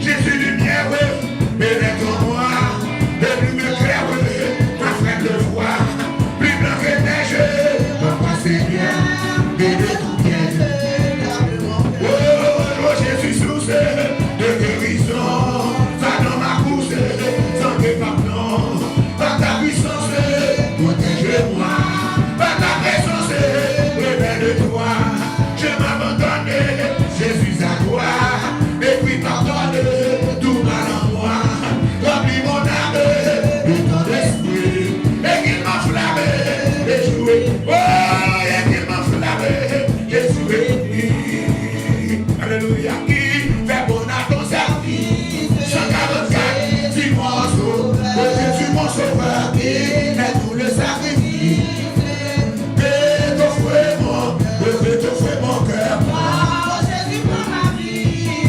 Jésus lumière, pénètre en moi, de plus me claire, ma frère de foi, plus blanc que neige, papa Seigneur, bénis tout bien. Oh, Jésus source de guérison, va dans ma course, sans que pardon, par ta puissance, protège-moi, par ta présence, près de toi, je m'abandonne, Jésus à toi, et puis pardonne tout mal en moi, remplis mon âme de ton esprit, et qu'il m'enflamme, et jouer, oh, et qu'il m'enflamme, et jouer, alléluia, qui fait bon à ton service, 144, 10 morceaux, oh Jésus mon sauveur, qui est tout le sacrifice, étoffer mon cœur. Oh Jésus pour ma vie,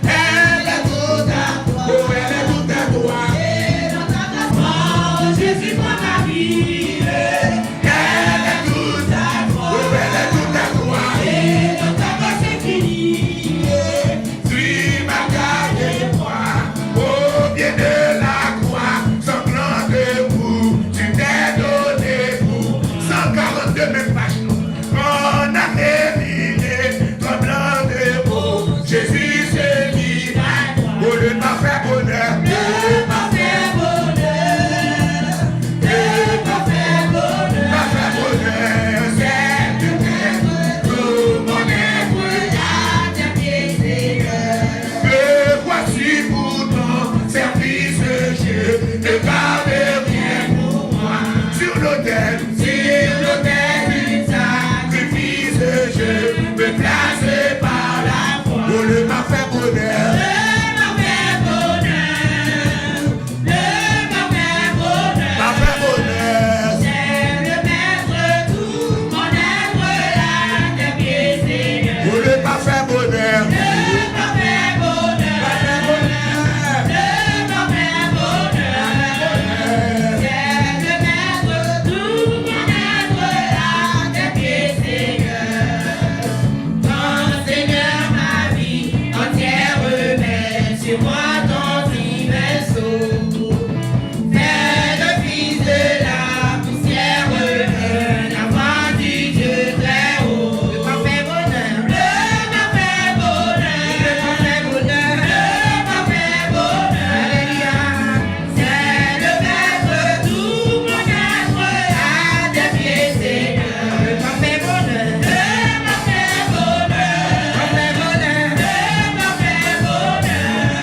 Elle est toute à toi. Oh, elle est toute à toi. et dans ta grâce. Oh Jésus pour ma vie, Elle est toute à toi. Oh, elle est toute à toi. et dans ta grâce infinie. Suis ma garde et moi. Au pied de la croix, sanglant debout, tu t'es donné pour 142 même pages. On a éliminé ton blanc de peau. Jésus s'est mis au lieu de m'en faire bonheur. De ma faire bonheur, de ma faire bonheur. M'a fait bonheur, c'est de mettre tout mon être. À tes pieds, Seigneur. Me voici pour ton service, je ne garde rien pour moi. Sur l'autel du sacrifice, je me place par la foi. Pour le m'a fait bonheur. De ma faire bonheur, de ma faire bonheur. M'a fait bonheur. C'est le maître, tout mon être à tes pieds, Seigneur. Pour le m'a fait bonheur. De ma faire bonheur, de ma faire bonheur. C'est le maître, tout mon être à tes pieds, Seigneur. Ton Seigneur, ma vie entière remet sur moi ton divin sceau. Fais le Fils de la poussière, un enfant du Dieu très haut. De ma fait bonheur, de ma fait bonheur, de ma fait bonheur, de ma fait bonheur. Alléluia. C'est le maître, tout mon être à tes pieds, Seigneur. De ma fait bonheur, de ma fait bonheur, de ma fait bonheur, de ma fait bonheur.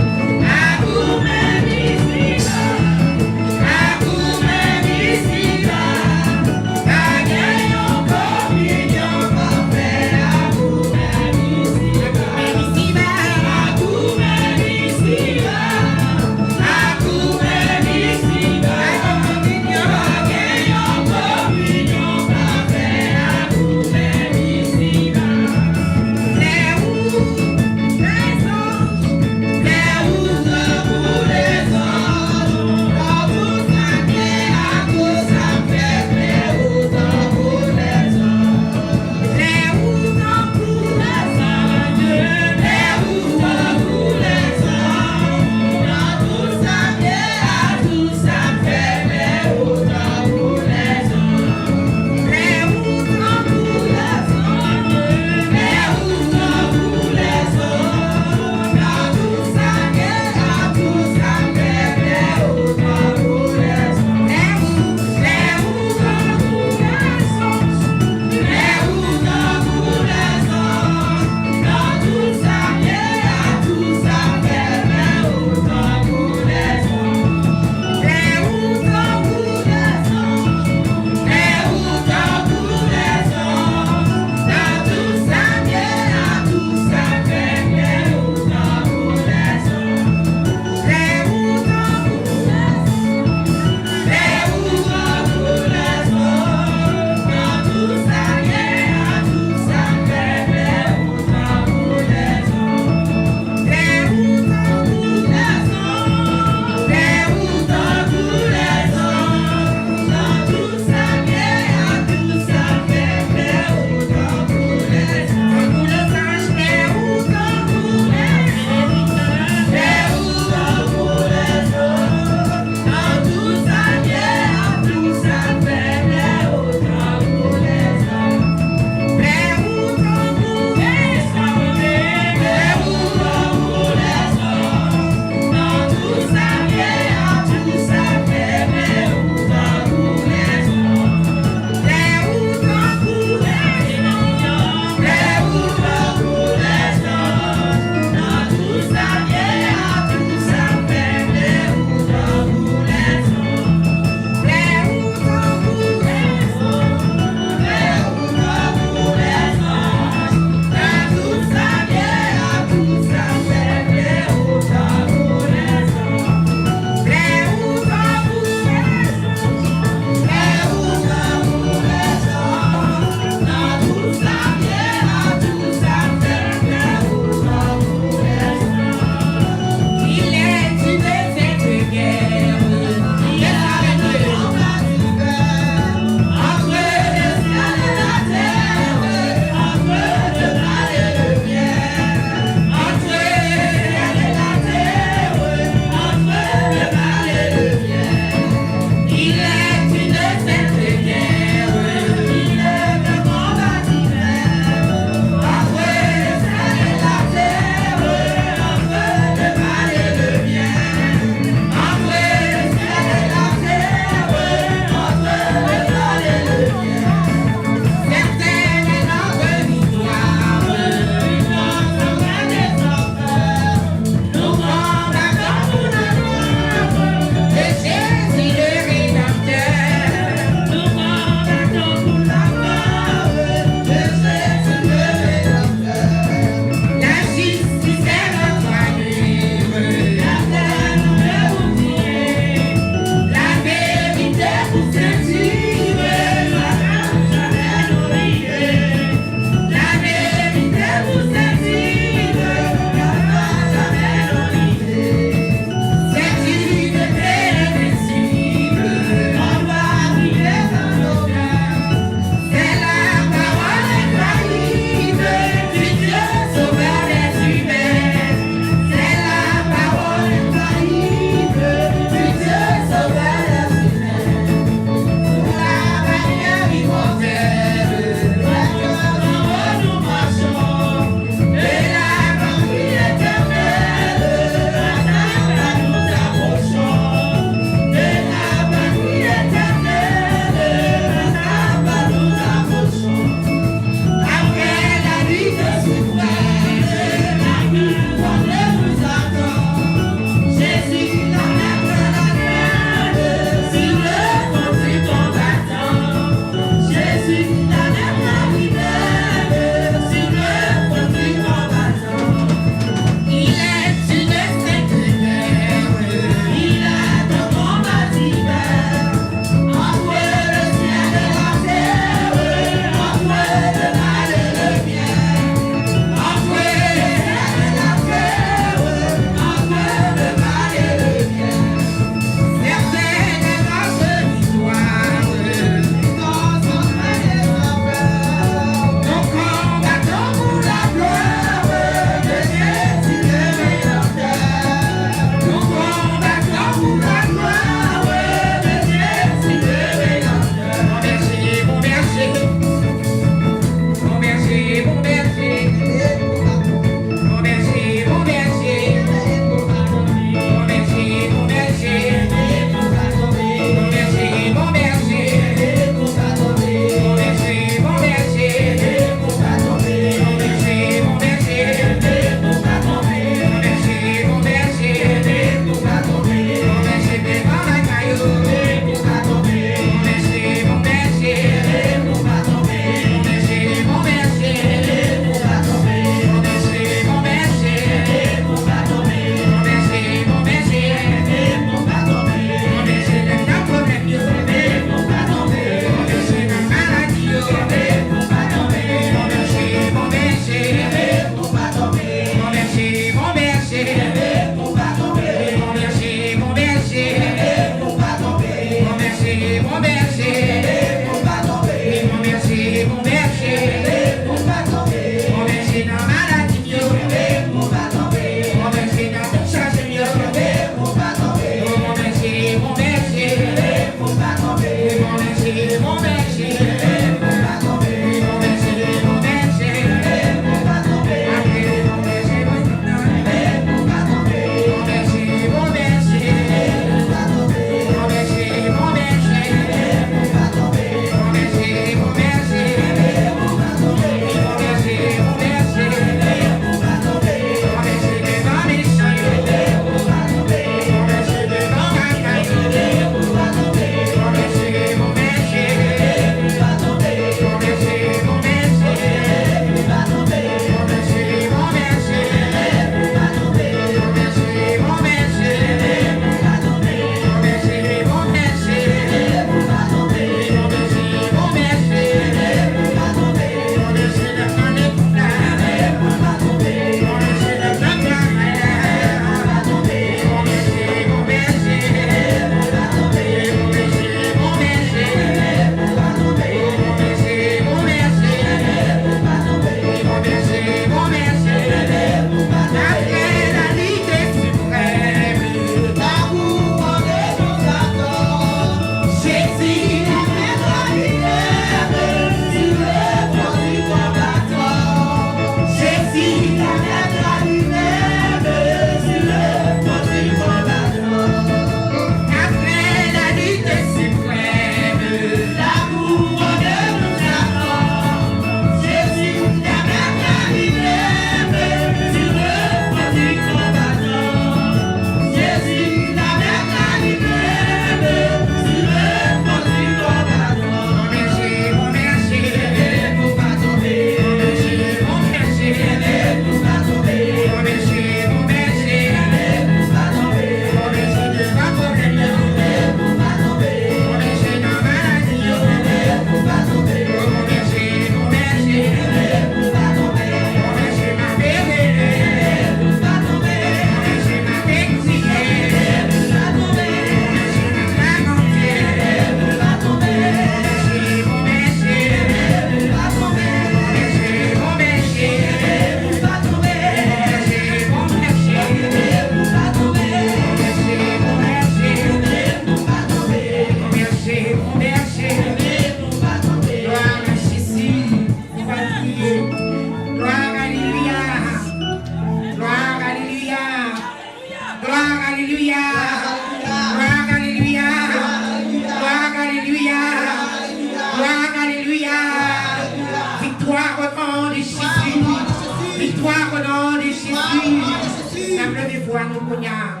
à nous connaître.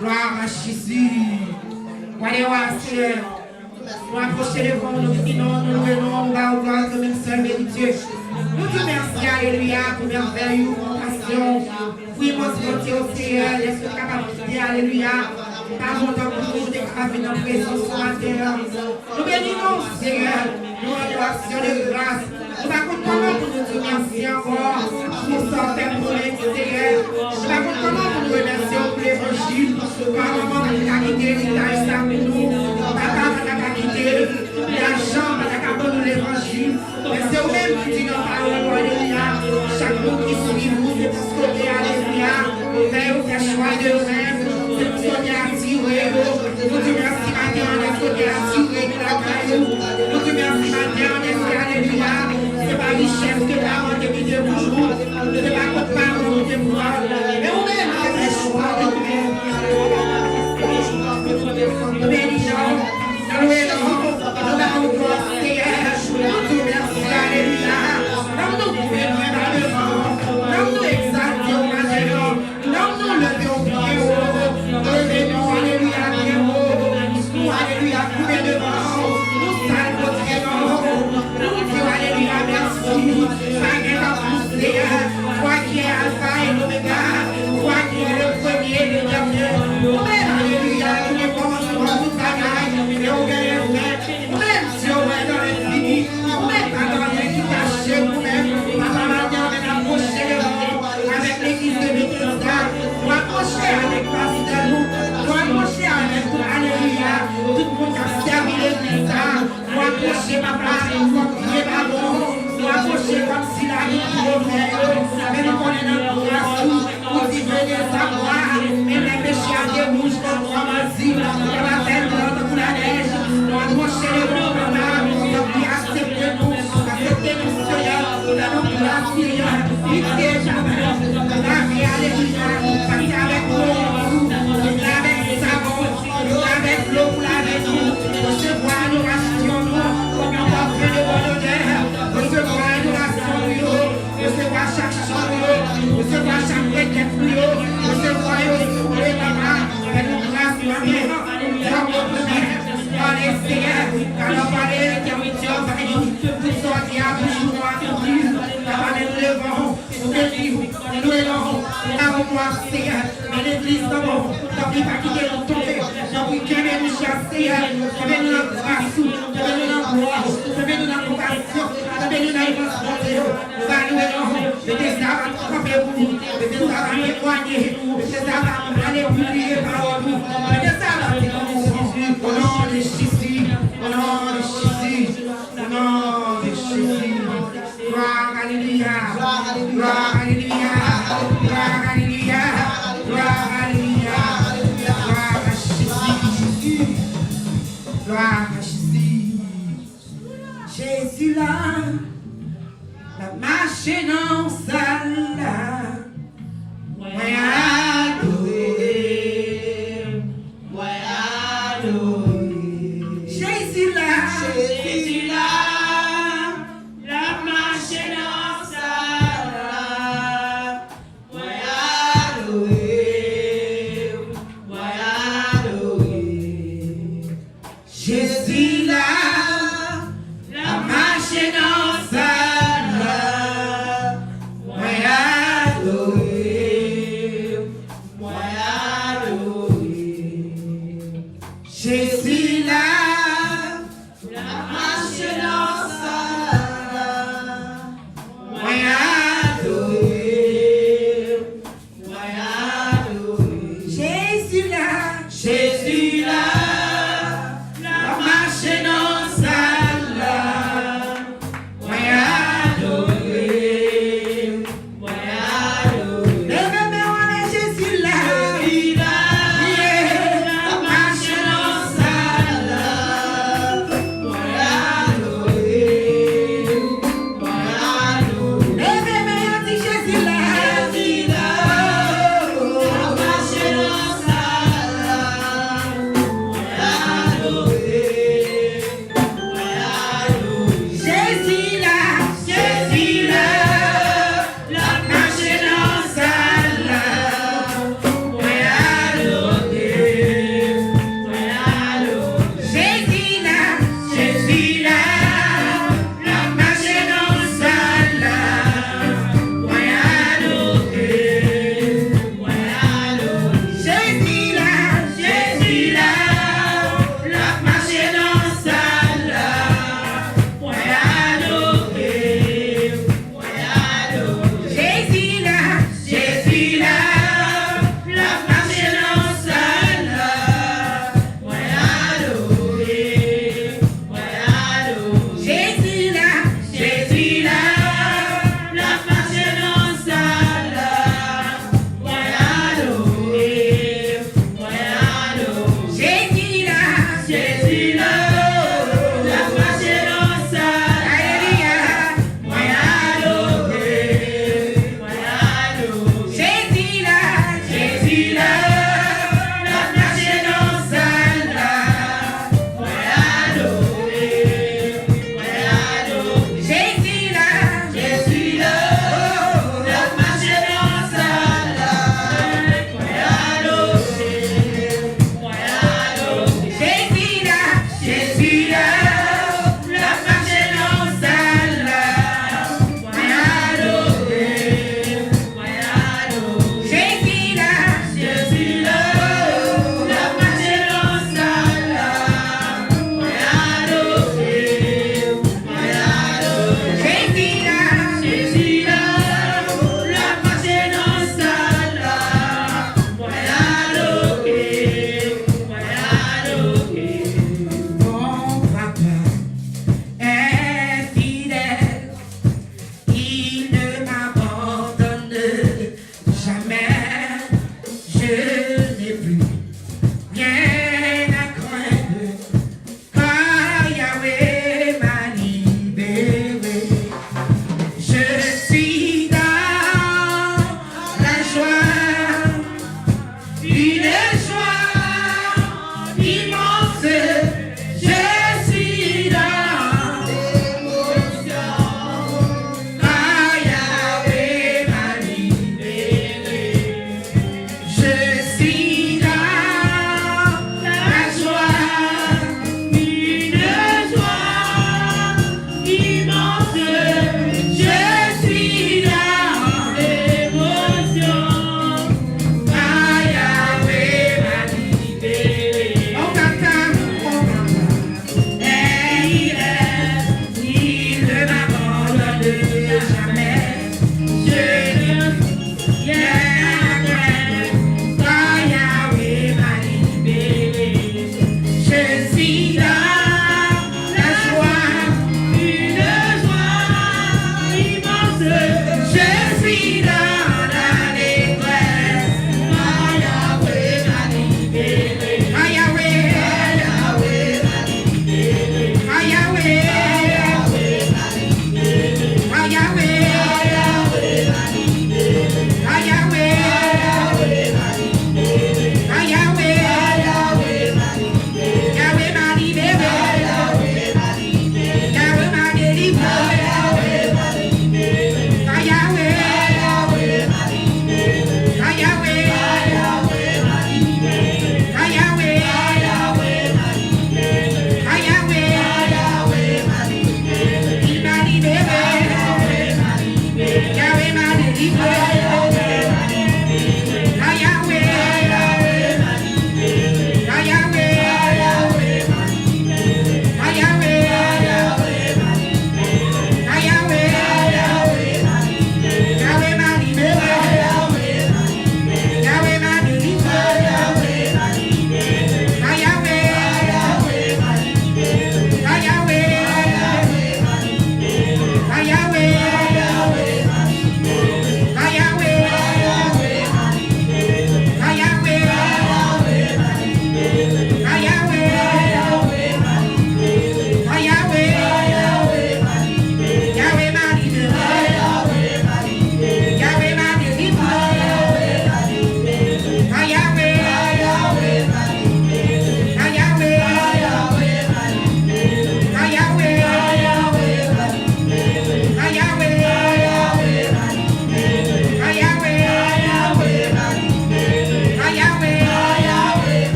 Gloire à Jésus. Voilà, Seigneur. Nous approcher devant nous, prions, nous venons, nous allons gloire comme une seule Dieu. Nous disons merci, alléluia, pour merveille, compassion. Oui, mon Dieu, au Seigneur, laisse-nous capacité, alléluia. Pas longtemps pour nous décraver dans la présence ce matin. Nous bénissons, Seigneur, nous rendons action de grâce. Nous ne comptons comment pour nous dire merci encore pour sortir pour les Seigneur. Nous ne comptons comment pour nous remercier pour l'évangile. Par moment, on a quitté l'héritage ça pour nous. Papa, on a quitté l'argent, on a quitté l'évangile. Mais c'est vous-même qui dit nos paroles, alléluia. Chaque mot qui suit vous, c'est pour sauver, alléluia. Vous faites choix de vous-même. C'est pour sauver, attirer. Nous disons merci, matin, on a sauvé, attirer de la caillou. Nous disons merci, matin, on a fait, alléluia. C'est pas richesse que parents te dit de vous. C'est pas votre parents qui te voient. Mais vous-même, c'est des choix de vous-même. Nous bénissons, nous louons, nous donnons gloire, Seigneur. Nous disons merci, alléluia. Nous nous gouvernons dans le vent. Nous nous exaltons maintenant. Nous nous levons bien haut. Nous levons, alléluia, bien haut. Nous, alléluia, gouvernement. Nous saluons votre nom. Nous disons, alléluia, merci. Pas de la pousse, Seigneur. Toi qui es Alpha et l'Oméga. Toi qui es le premier et le dernier. Alléluia, nous les commençons tout bagaille. Et on gagne nous-mêmes, si on est dans l'infini. Nous-mêmes, dans l'équipe cachée, nous-mêmes. Papa, maintenant, on est approché avec l'église de Bethesda. Nous approcher avec Pasteur nous. Nous approcher avec tout, alléluia. Tout le monde qui a servi l'église. Nous approcher, papa, comme prier, pardon. Nous approcher comme si la vie revenait. Mais nous connaissons notre grâce. Nous disons savoir. Même les péchés à des bouches comme trois asile. Et la terre pour la neige. Nous approcher les bons, papa. Nous acceptez-nous. Acceptez-nous, Seigneur. Nous grâce, Seigneur. Fixez jamais. La vie, alléluia. Passez avec nous. Avec les savons. Avec l'eau pour laver nous. Recevoir nous, rationnons. Comme un parfait de bonne odeur. Recevoir nous, rationnons. Recevoir chaque chambre. Recevoir chaque requête pour nous. Recevoir nous, les mamans. Faites-nous grâce, Amen. Dans votre mère. Allez, Seigneur. Alors, parlez, intermittents, tout sortir à bouche, nous accomplir. Nous levons, nous bénissons, nous élevons, nous avons gloire, Seigneur. Mais l'église, nous avons, nous pas quitter nous tomber. Nous voulons nous chasser, nous venons dans la grâce, nous venons dans la gloire, nous venons dans la compassion, nous venons dans l'évangile. Nous allons, le désir va tromper vous, le désir va témoigner, le désir va aller publier par vous, le désir va témoigner Jésus, au nom de Jésus, au nom de Jésus, au nom de Jésus. Gloire, alléluia, gloire, alléluia, gloire, alléluia, gloire, alléluia, gloire à Jésus, gloire à Jésus. Jésus là, la marche dans sa là, moi adoré, moi adoré. Jésus là, la marche dans sa là, moi adoré, moi adoré. Jésus là, la marche dans sa là, moi adoré, moi adoré. Jésus là, la marche dans sa là, moi adoré, moi adoré. Jésus là, la marche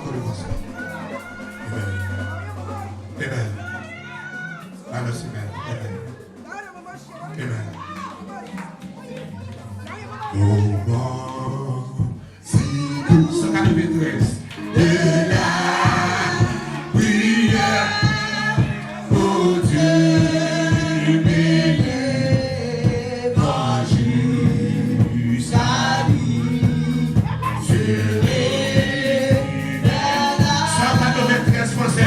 encore le gospel. Amen. Alors, amen. Amen. Comment si nous 193 de la prière pour Dieu béni quand jusqu'à lui serai 193 français.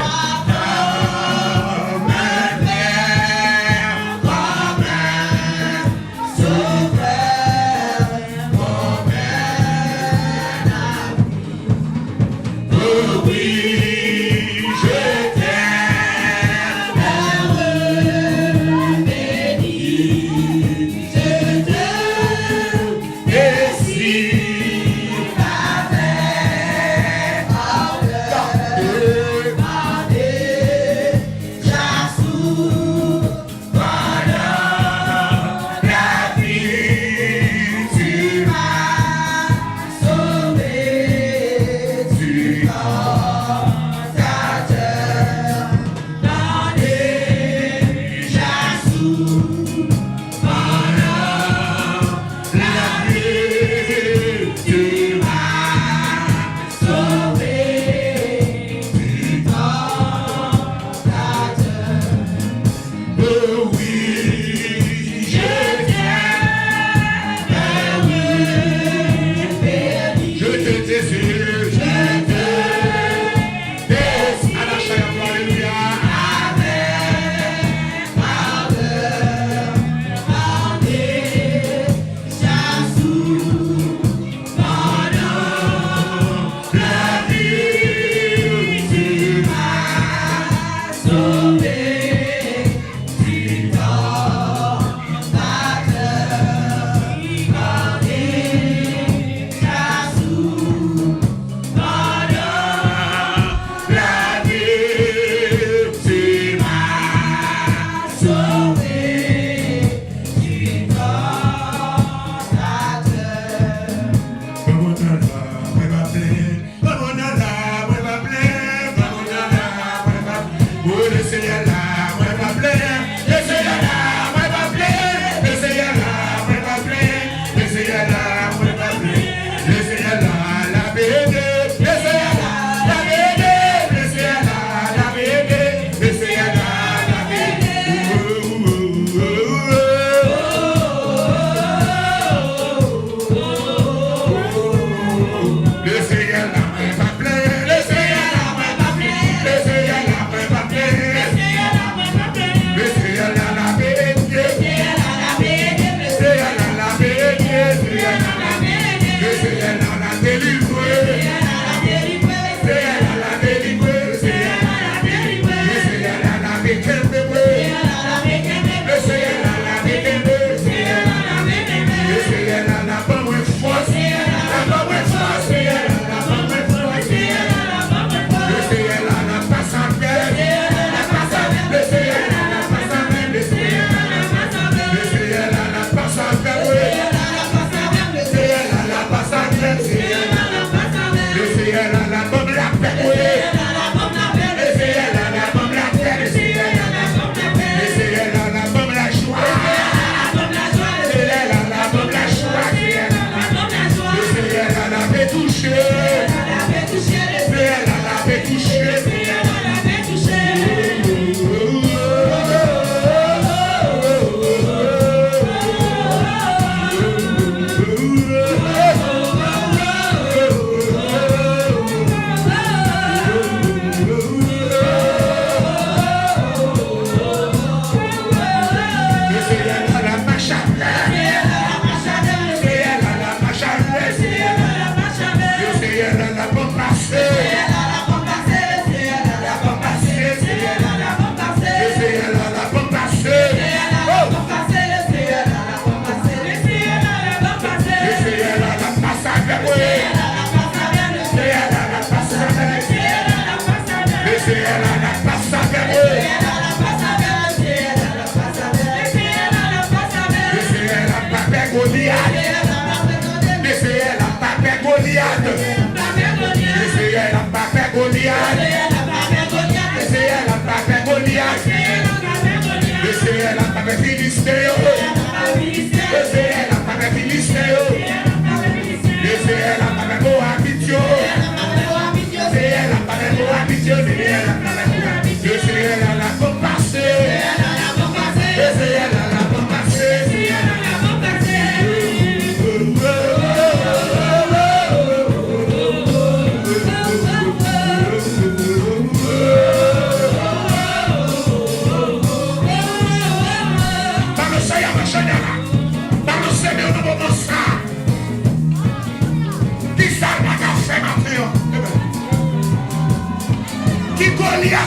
Goliath.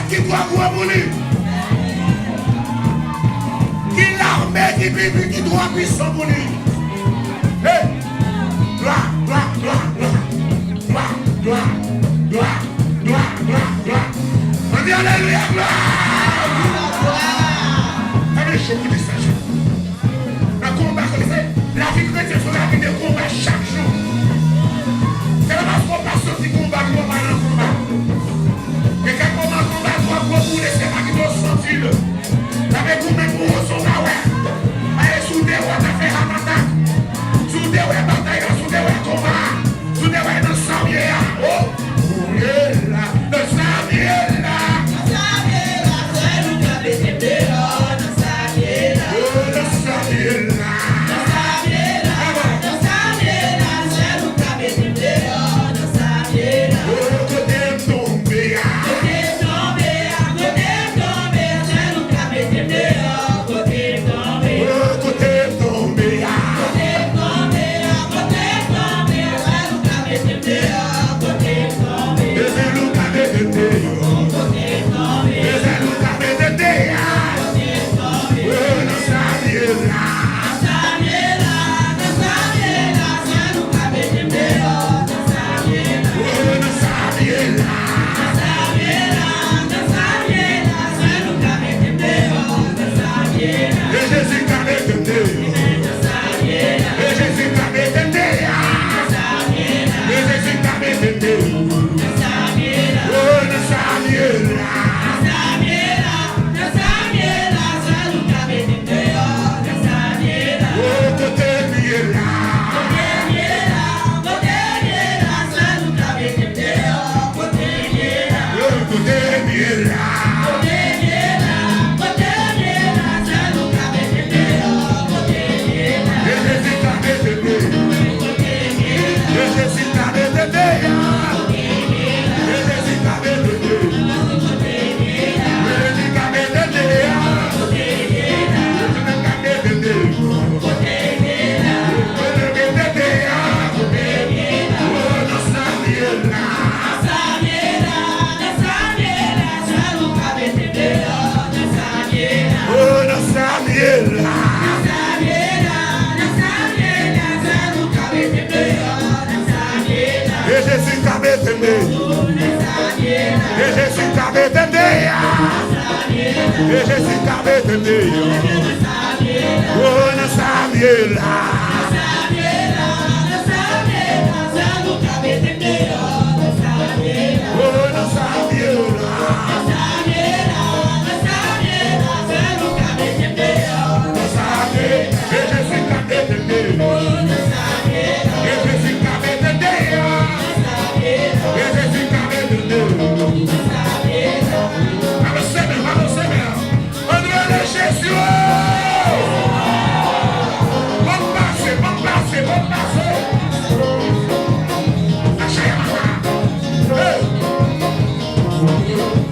Qui doit voir pour lui? Qui l'armée qui vit, qui doit puissant pour lui? Hey! Gloire, gloire, gloire, gloire, gloire, gloire, gloire, gloire, gloire. On dit alléluia, gloire! Allez, je vous dis ça. Le combat, la vie chrétienne, c'est la vie de combat chaque jour. C'est la base qu'on passe sur ce combat, combat, combat. Et quand on a combat, on va vous laisser pas qui doit sentir. Avec vous-même, vous recevez. Allez, sous des rois, t'as fait un attaque. Sous des rois, bataille, sous des rois, combat. Sous des rois, dans le sablier. Oh, oui, là, le sablier, là. Le sablier, là, c'est nous qui avons été dehors. Le sablier, là. Oh, le sablier, là. Le sablier, là. Le sablier, là, c'est nous qui avons été dehors. Le sablier, là. Oh, côté tombé, là.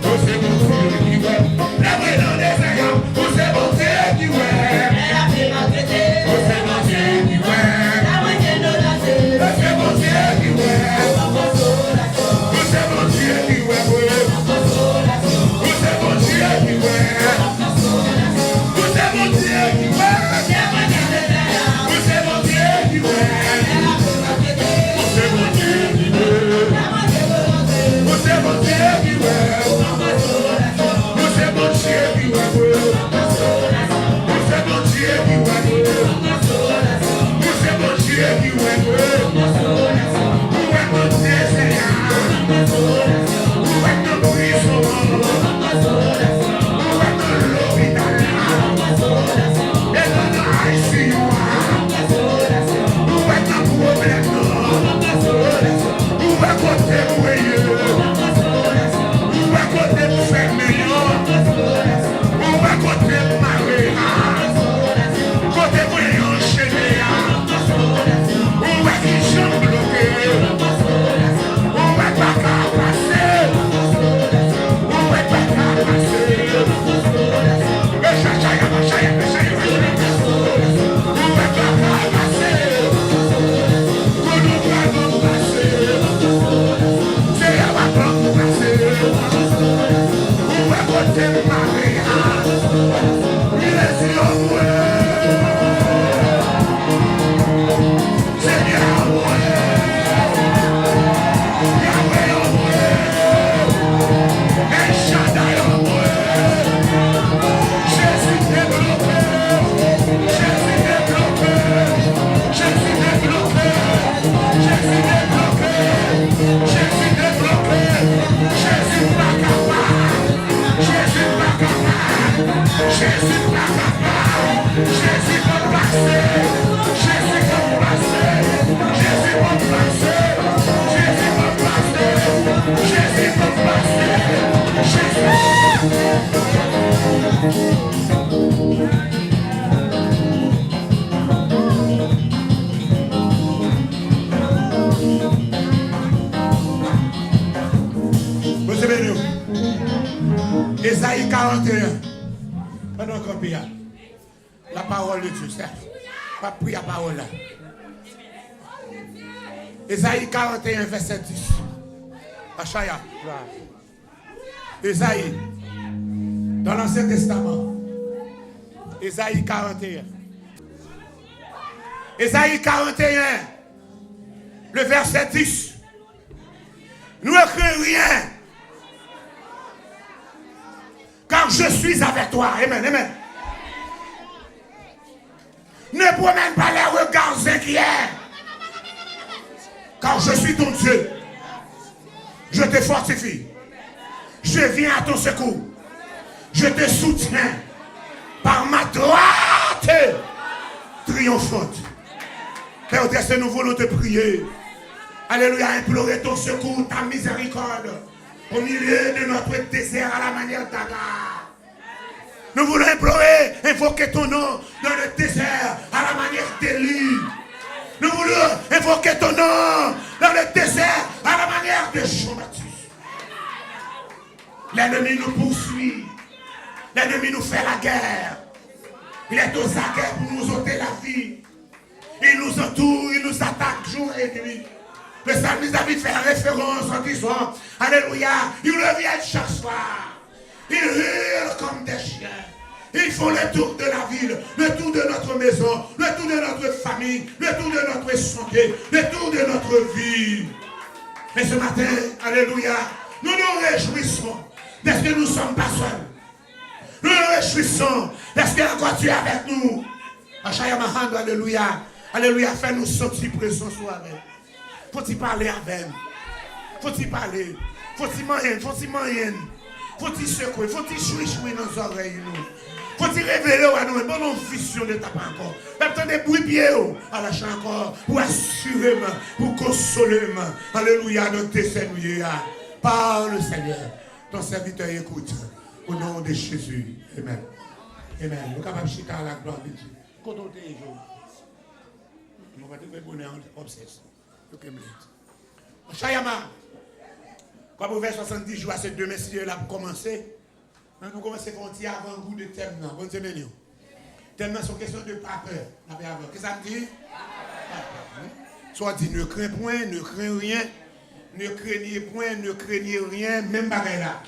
Você pour faire meilleur. On va côté pour marrer. Côté pour y enchaîner. On va qui jambe bloquée. On va pas passer. On va pas passer. Ésaïe 41. Pendant qu'on prie, la parole de Dieu, c'est pas prier la parole là. Ésaïe 41, verset 10. Achaya. Ésaïe. Dans l'Ancien Testament. Ésaïe 41. Ésaïe 41. Le verset 10. Ne crains rien. Car je suis avec toi. Amen, amen. Ne promène pas les regards inquiets. Car je suis ton Dieu. Je te fortifie. Je viens à ton secours. Je te soutiens par ma droite triomphante. Père, nous voulons te prier. Alléluia, implorer ton secours, ta miséricorde. Au milieu de notre désert à la manière d'Agar. Nous voulons implorer, invoquer ton nom dans le désert à la manière d'Élie. Nous voulons invoquer ton nom dans le désert à la manière de Jean-Baptiste. L'ennemi nous poursuit. L'ennemi nous fait la guerre. Il est aux aguets pour nous ôter la vie. Il nous entoure, il nous attaque jour et nuit. Le psalmiste David fait référence en disant, alléluia, ils reviennent chaque soir. Ils hurlent comme des chiens. Ils font le tour de la ville, le tour de notre maison, le tour de notre famille, le tour de notre santé, le tour de notre vie. Mais ce matin, alléluia, nous nous réjouissons parce que nous ne sommes pas seuls. Nous nous réjouissons parce que encore tu es avec nous. Alléluia, alléluia, fais-nous sentir présents soi-même. Faut-il parler avec? Faut-il parler? Faut-il manger? Faut-il manger? Faut-il secouer? Faut-il chouer dans nos oreilles? Faut-il révéler à nous? Bon, non, vision de ta part encore. Même des bruits pieds à la chambre encore. Pour assurer, pour consoler. Alléluia, notre Seigneur. Parle, Seigneur. Ton serviteur écoute. Au nom de Jésus. Amen. Amen. Nous sommes capables de chiter à la gloire de Dieu. Quand on est jour. Nous allons te bonheur en obsession. Chayama, comme vous verset 70 jours à ces deux messieurs là pour commencer, nous commençons à faire un avant-goût de thème. Bonne semaine. Thème sur question de pas peur. Qu'est-ce que ça me dit? Soit dit ne crains point, ne crains rien, ne craignez point, ne craignez rien, même bagaille là.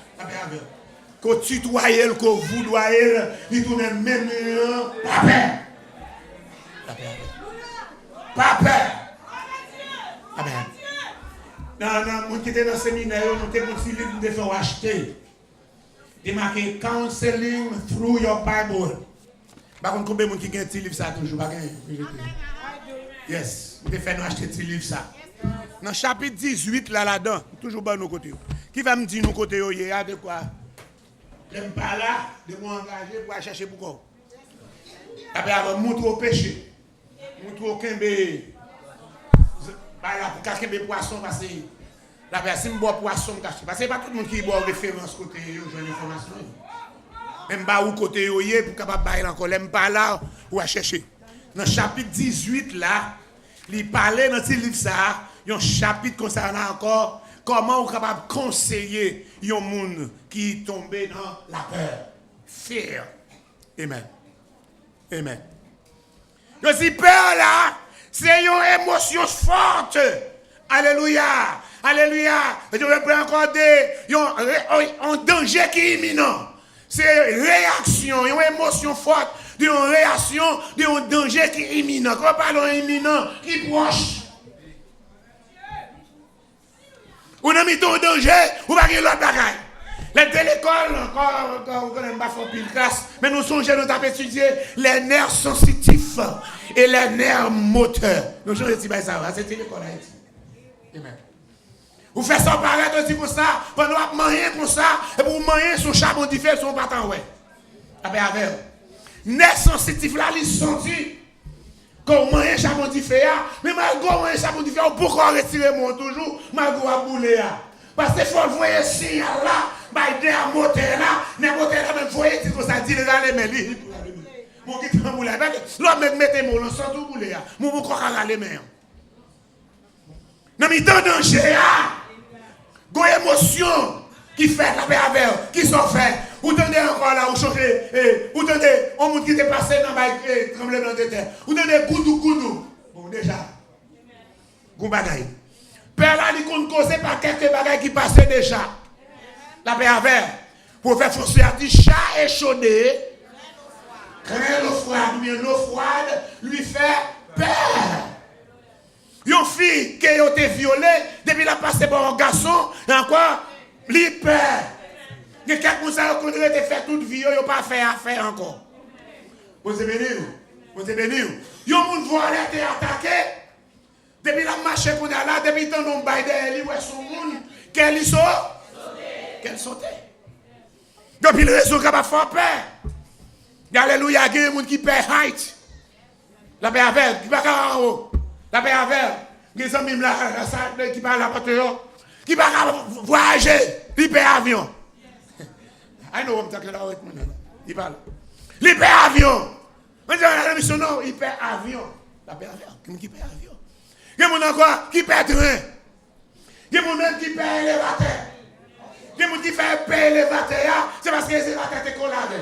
Quand tu tutoyez, quand vous doyez, il tourne même pas peur. Pas peur. Amen. Non, mon qui était dans le séminaire, nous avons un livre de faire acheter. Il marqué Counseling through your Bible. Par contre, combien de gens qui ont un petit livre ça toujours? Yes, nous avons fait nous acheter un petit livre ça. Dans le chapitre 18 là-dedans, toujours bon nos côtés. Qui va me dire nos côtés, il y a de quoi? Je ne suis pas là, de m'engager pour aller chercher pourquoi. Après, avant, montre au péché. Montre au Kembe. Pour quelqu'un de poisson, parce que La personne qui boit poisson caché. Parce que pas tout le monde qui boit référence côté yo, j'ai une information. Même pas où côté yo yé pour capable bailler encore. Même pas là ou à chercher. Dans le chapitre 18 là, il parlait dans ce livre ça, il y a un chapitre concernant encore comment on est capable de conseiller un monde qui est tombé dans la peur. Fear. Amen. Amen. Je dis peur là, c'est une émotion forte. Alléluia. Alléluia. Je vais prendre encore un danger qui est imminent. C'est une réaction, une émotion forte, une réaction d'un danger qui est imminent. Quand on parle d'imminent, qui est proche. On a mis un danger, ou pas qu'il l'autre bagaille. Les télécoles, encore, on ne connaît pas faire pile classe, mais nous songeons, nous avons étudié les nerfs sensitifs et les nerfs moteurs. Nous sommes étudiés ça, c'est télécoles à étudier. Amen. Vous faites ça paraître aussi comme ça, pendant que vous mangez comme ça, et pour manger son charbon diffé, son patin, ouais. Après, avec. Nerfs sensitifs là, ils sont dit, quand vous mangez charbon diffé, mais malgré vous mangez charbon diffé, pourquoi retirer mon toujours, malgré vous bouler. Parce que faut voir un signal là, il y a un moteur là, n'importe là, même voyez, c'est comme ça, dit les mains. Mon qui prend bouler, l'homme mettez mon là, sans tout bouler, mon corps à les mains. Non, mais dans le danger, il y a une émotion qui fait la paix avec, qui sont faits. Vous tenez encore là, vous changez, vous tenez, on monde qui est passé dans le tremblement de terre. Vous tenez goudou. Bon, déjà, vous bagaille. Père là, il compte causer par quelques bagailles qui passaient déjà. La paix avec. Pour faire foncer à dire, chat échaudé, craint l'eau froide, ou bien l'eau froide lui fait peur. Une fille qui a été violée, depuis la passé par un garçon, et encore, lui peur. Il y a quelqu'un qui a fait toute vie, il n'a pas fait affaire encore. Vous êtes bénis. Vous êtes bénis. Il y a un monde qui a été attaqué, depuis la marche qu'on a là, depuis tant qu'on baille derrière lui, son monde, qu'elle saute. Qu'elle saute. Depuis le réseau qui a fait peur. Alléluia, il y a des gens qui perdent height. La paix avec, qui va en haut. La paix avec, les amis qui parlent à côté, qui va voyager, ils perdent avion. I know what I'm talking about. Il parle. Il perd avion. On dit la mission, non, il perd avion. La paix avec, qui perd avion. Il y a des gens encore qui perd train. Il y a des gens qui perd élévateur. Il y a des gens qui perd élévateur, c'est parce que les élévateurs étaient collés avec.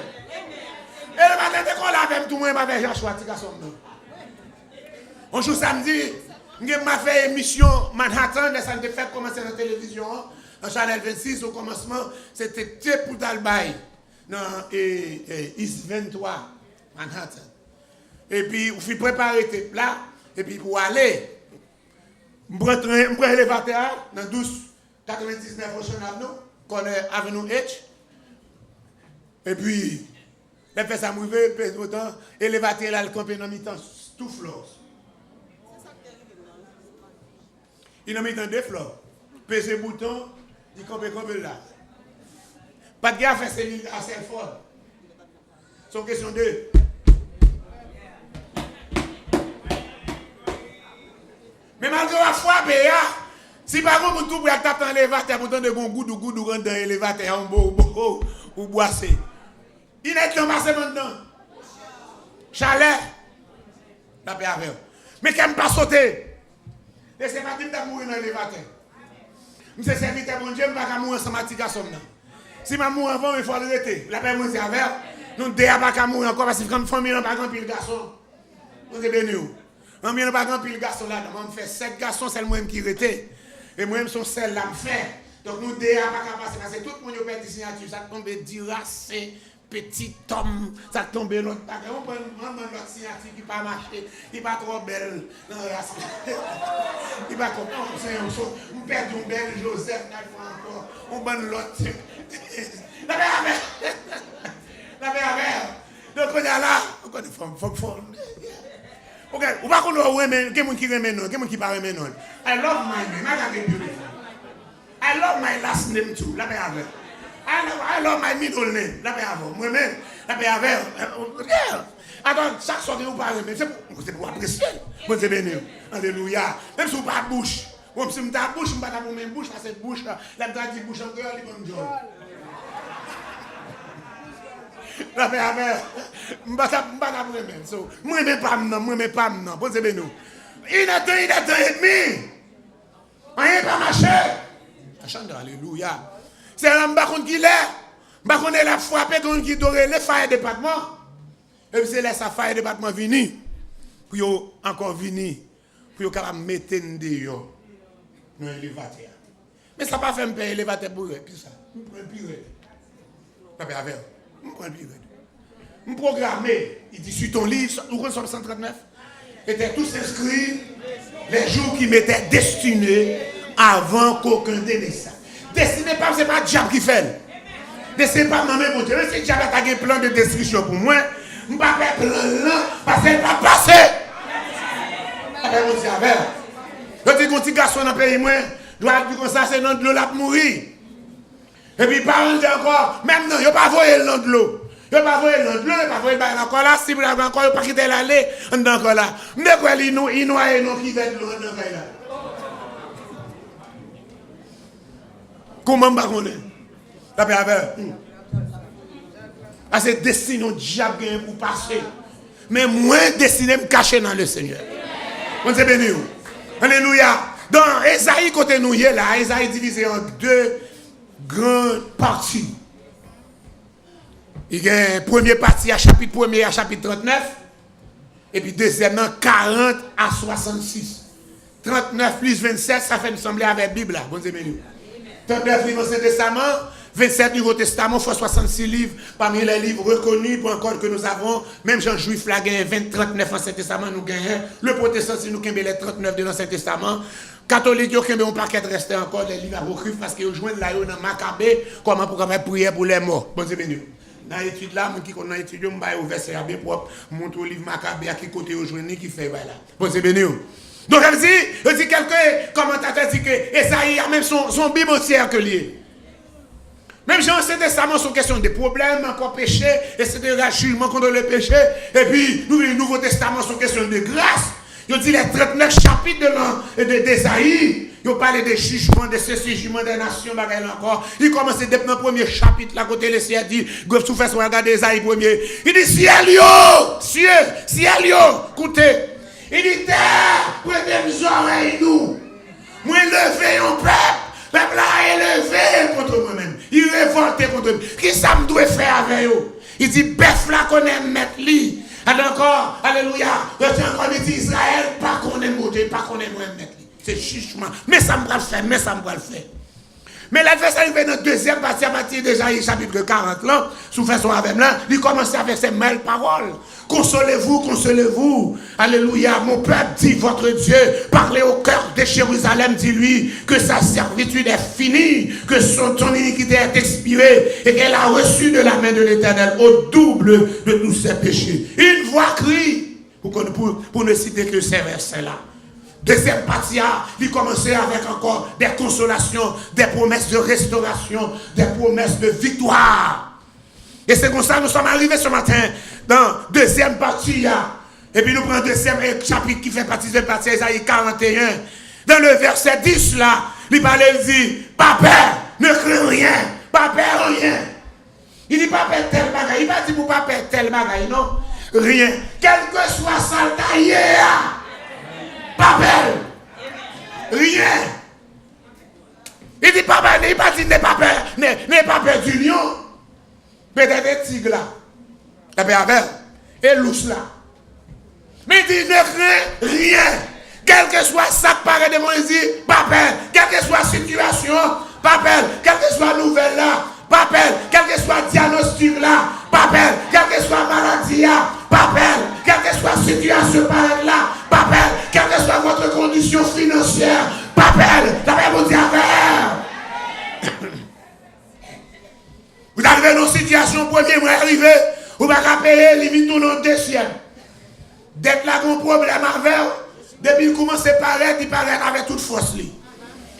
Élévateur étaient collés avec tout le monde avec Joshua, tu garçon. Un jour samedi, j'ai fait une émission Manhattan, ça a fait commencer la télévision, en Channel 26, au commencement, c'était Tip pour Dalbaï, dans East 23, Manhattan. Et puis, on fait préparer tes plats, et puis pour aller, je prends l'élévateur dans 1299 Ocean Avenue, qu'on est Avenue H. Et puis, je fais ça mouver, puis autant, l'élévateur là, le campé dans mi-temps, tout flosse. Il a mis dans deux fleurs. Pèse le bouton, il campe là. Pas de gars fait c'est assez fort. C'est une question de. Mais malgré la foi, si par exemple tout pour taper dans l'élévateur, pour donner un goudou dans l'élévateur, ou boisser. Il est passé maintenant. Chalet. La paix avec. Mais quand même pas sauter. Et c'est pas dit que mourir dans l'élévateur. Je suis serviteur bon Dieu, je ne vais pas mourir sans ma petite garçon. Si je mourir avant, il faut arrêter. La paix, c'est avec. Nous ne devons pas mourir encore parce que comme famille, nous n'avons pas grand pile garçon. Nous sommes bénis. Nous n'avons pas grand pile garçon là. On fait 7 garçons, c'est moi qui rete. Et moi-même, son celle là me fait. Donc nous ne devons pas passer parce que tout le monde a perdu signature. Ça tombe diracé. Petit homme, ça tombe l'autre bagage. On prend l'autre signature qui pas marché, qui pas trop belle dans la race. Il va comprendre, on perd une belle Joseph, encore. On prend l'autre. La mère. Donc on est là, on connaît femme. Ok, on va connaître quelqu'un qui remet non, quelqu'un qui pas remet non. I love my name, I got beautiful. I love my last name too. La mère. I love my middle name. La paix avec moi-même. La paix avec. Attends, chaque soir que vous parlez, c'est pour apprécier. Vous êtes béni. Alléluia. Même si vous n'avez pas de bouche, Ou si m'ta bouche, m'pa ta pour même bouche, parce que bouche, là, m'ta dit bouche en cœur, il bon jour. La paix avec, m'pa ta pour même. So, moi même pas non, bon c'est ben nous. Il est temps et demi. Rien pas marché. Chante alléluia. C'est là m'pa contre qui l'est. M'pa connaît la frappé contre qui doré les failles département. Et puis c'est là ça faille département vini. Pour yo encore vini. Pour yo capable mettre dehors. Non élévateur. Mais ça pas fait me payer élévateur pour eux, puis ça. On prend pire. La paix avec. On prend pire. On programmé, il dit sur ton livre, nous sommes 139, étaient tous inscrits les jours qui m'étaient destinés avant qu'aucun des naissance. Destiné pas, c'est pas le diable qui fait. Destiné pas maman mon Dieu. Si le diable a un plan de destruction pour moi, je ne vais pas faire plan là parce qu'il va passer. Avec mon diable. Je dis qu'un petit garçon dans le pays, moi, doit dire comme ça, c'est dans de l'eau là pour mourir. Et puis, par exemple, encore, même non, il n'y a pas voyé le de l'eau. Il n'y a pas voyé le de l'eau, il n'y a pas voyé le encore là, si vous n'avez encore pas quitté l'aller, on est encore là. Mais quoi, il noie et non qui va de l'eau, on est là. Comment on va la paix avec. Ah, c'est destiné au diable pour passer. Mais moins destiné à me cacher dans le Seigneur. On s'est béni. Alléluia. Dans Esaïe, côté nous, là, Esaïe divisé en deux grandes parties. Il y a une première partie à chapitre 1er à chapitre 39. Et puis deuxièmement, 40 à 66. 39 plus 27, ça fait me sembler avec la Bible là. Bon, c'est béni. 39 livres Ancien Testament, 27 Nouveau Testament, fois 66 livres, parmi les livres reconnus pour encore que nous avons, même Jean Juif là, gagne 39 Ancien Testament, nous gagnons. Le protestant, si nous gagnons les 39 de l'Ancien Testament. Catholique, nous gagnons un paquet de rester encore des livres apocryphes parce qu'ils joignent là, dans Maccabée, comment pour prier pour les morts. Bon, c'est béni. Dans l'étude là, moi qui connais l'étude, je vais au verset bien propre, montre le livre Maccabée à qui côté aujourd'hui qui fait voilà. Bon, c'est béni. Donc elle dit quelqu'un, commentateur dit que Esaïe a même son Bible entière que lié. Même Jean l'Ancien Testament sont question de problèmes, encore péché, etc. Jugement contre le péché. Et puis, nous, le Nouveau Testament sont question de grâce. Il dit les 39 chapitres d'Esaïe. Il parle des jugements, de ce jugement des nations, encore. Il commence depuis le premier chapitre, là, côté le ciel dit, vous faire son regard d'Esaïe premier. Il dit, ciel yo, écoutez. Il dit, terre, prêtez mes oreilles, nous. Moi, levé un peuple a élevé contre moi-même. Il révolte contre moi. Qui ça me doit faire avec eux? Il dit, bœuf là connaît mettre lui. Alors encore, alléluia, il dit, Israël, pas qu'on est maudit, pas qu'on est moi mettre lui. C'est jugement. Mais ça me va le faire, Mais la verset arrive dans la deuxième partie, à partir de Isaïe chapitre 40, là, sous façon avec là, il commence avec ces belles paroles. Consolez-vous. Alléluia. Mon peuple dit votre Dieu. Parlez au cœur de Jérusalem, dis-lui que sa servitude est finie, que son iniquité est expirée et qu'elle a reçu de la main de l'Éternel au double de tous ses péchés. Une voix crie, pour ne citer que ces versets-là. Deuxième partie, il commençait avec encore des consolations, des promesses de restauration, des promesses de victoire. Et c'est comme ça que nous sommes arrivés ce matin dans deuxième partie. Et puis nous prenons deuxième chapitre qui fait partie de la partie Isaïe 41. Dans le verset 10 là, il parle, il dit, pas peur, ne crains rien, pas peur rien. Il dit pas peur tel bagaille, il va dire pour pas peur tel bagaille, non, rien. Quel que soit ça taillé, pas peur, rien. Il dit pas peur, il va dire n'est pas peur du lion. Peut-être des tigres là, et l'ours là. Mais il dit ne crains rien. Quel que soit ça qui paraît devant, il dit pas peur. Quelle que soit la situation, pas peur. Quelle que soit la nouvelle là, pas peur. Quel que soit le diagnostic là, pas peur. Quelle que soit la maladie là, pas peur. Quelle que soit la situation par là, pas peur. Quelle que soit votre condition financière, pas peur. La paix vous dit vous arrivez dans une situation, premier mois arrivé, vous ne pouvez pas payer, limite tout dans le deuxième. Dès que là, un problème avec, depuis qu'il commence à paraître, il paraît avec toute force.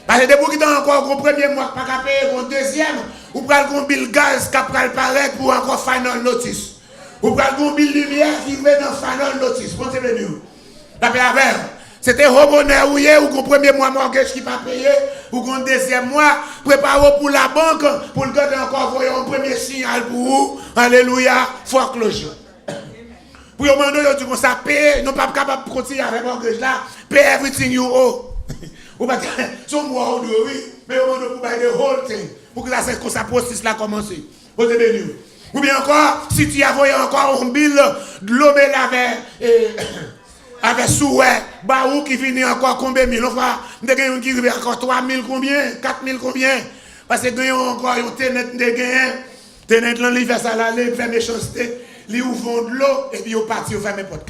Parce que depuis qu'il y a encore un premier mois, pas qu'à payer, un deuxième, vous prenez un bill gaz qui va paraître pour encore final notice. Vous prenez un bill lumière qui va dans final notice. Bon, c'est venu. La paix avec. C'était au bonheur ou un premier mois mortgage qui pas payé, ou un deuxième mois, préparez pour la banque, pour le garder encore voyez un premier signal pour vous. Alléluia, foreclosure. Pour vous demander, vous dites ça paye, non pas capable de continuer avec mortgage là, pay everything you owe. Ou pas son mois ou oui, mais vous demandez pour buy the whole thing, pour que la processus là commence. Vous êtes béni. Ou bien encore, si tu as voyé encore un bill de l'eau avec souhait, bah ou qui finit encore combien mille, enfin, nous avons qui arrive encore 3 000 combien, 4 000 combien, parce que nous avons encore un ténet de gain, ténet de l'hiver ça là, il fait méchanceté, il ouvre de l'eau et puis il parti, il fait mes potes.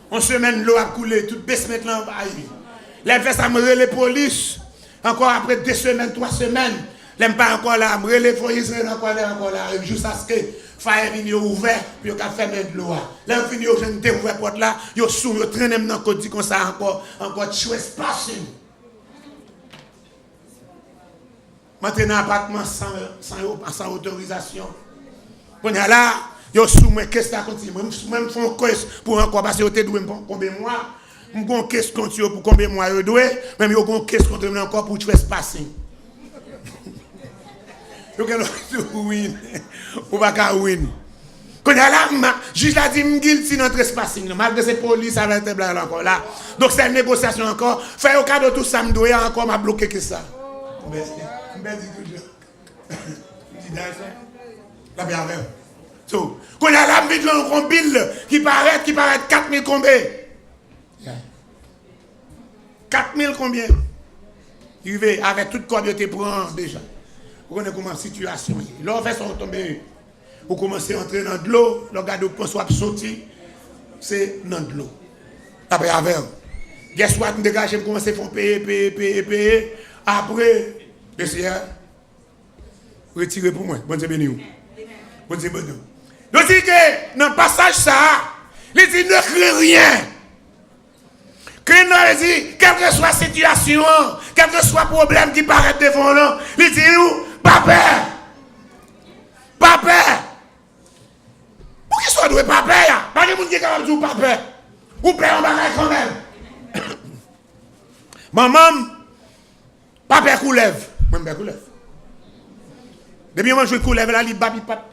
En semaine, l'eau a coulé, toute baisse maintenant, il fait ça, me les police, encore après 2 semaines, 3 semaines, l'aime pas encore là, me les police, encore là, juste à ce que fire vini ouvert puis on a fermé de l'eau là vini au jeune te ouvert porte là yo sous yo traîner dans côté comme ça encore trespassing maintenant appartement sans autorisation on est là yo sous moi qu'est-ce ça continue même font caisse pour encore parce que yo te doué combien mois m'gon caisse continue pour combien mois yo doué même yo gon caisse continue encore pour trespassing yo que win ou pas ka win quand y a là juge la dit guilty dans trespassing malgré ces police avec tes blagues encore là donc c'est une négociation encore fait au cas de tout ça me doit encore m'a bloqué que ça merci toujours dis ça la bien avec so quand y a là vite un bill qui paraît 4 000 combien 4 000 combien il va avec toute quoi te prend déjà. Vous connaissez comment la situation est. Là, on fait son tomber. Vous commencez à entrer dans de l'eau, le gars de poste soit sorti, c'est dans de l'eau. Après, avec. Guess what, nous dégagez, vous commencez à faire payer. Après, le Seigneur, retirez pour moi. Bon Dieu béni. Bon Dieu béni. Donc, dit que dans le passage, ça, il dit ne crée rien. Il dit, quelle que soit la situation, quel que soit le problème qui paraît devant nous, il dit nous, pas peur. Pas peur. Pour qu'il soit doué pas peur, pas de monde qui est capable de dire pas peur. Ou peur en bagaille quand même. Maman, pas peur qu'on lève. Moi, je lève. Depuis que je suis lève là, il babi pas.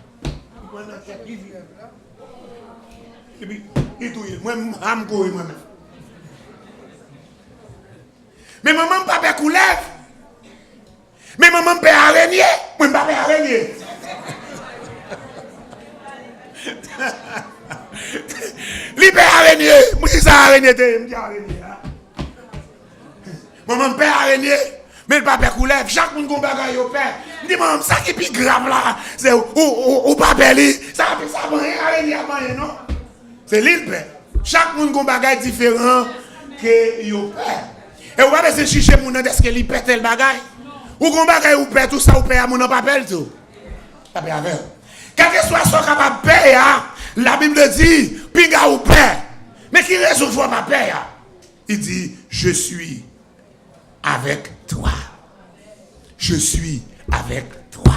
Et puis, il touille. Moi, je me courir moi-même. Mais maman pas peur qu'on lève. Mais maman peut araignée. Moi, je ne peux pas araignée. Li peut araignée. Moi, je dis ça araignée. Je dis araignée. Maman peut araignée. Mais le papa qu'on lève. Chaque monde qui a un bagage au père. Je dis, maman, ça qui est plus grave là. C'est au papa li. Ça va rien araignée à manger, non? C'est l'île père. Chaque monde qui a un bagage différent que au père. Et vous avez essayé de chercher mon nom est-ce que il pète le bagage. Ou qu'on bagaille ou pète tout ça ou pète à mon nom pas pète tout. Ça peut avec. Quel que soit ce capable de payer, la Bible dit pinga ou pète. Mais qui raison faut pas payer? Il dit je suis avec toi. Je suis avec toi.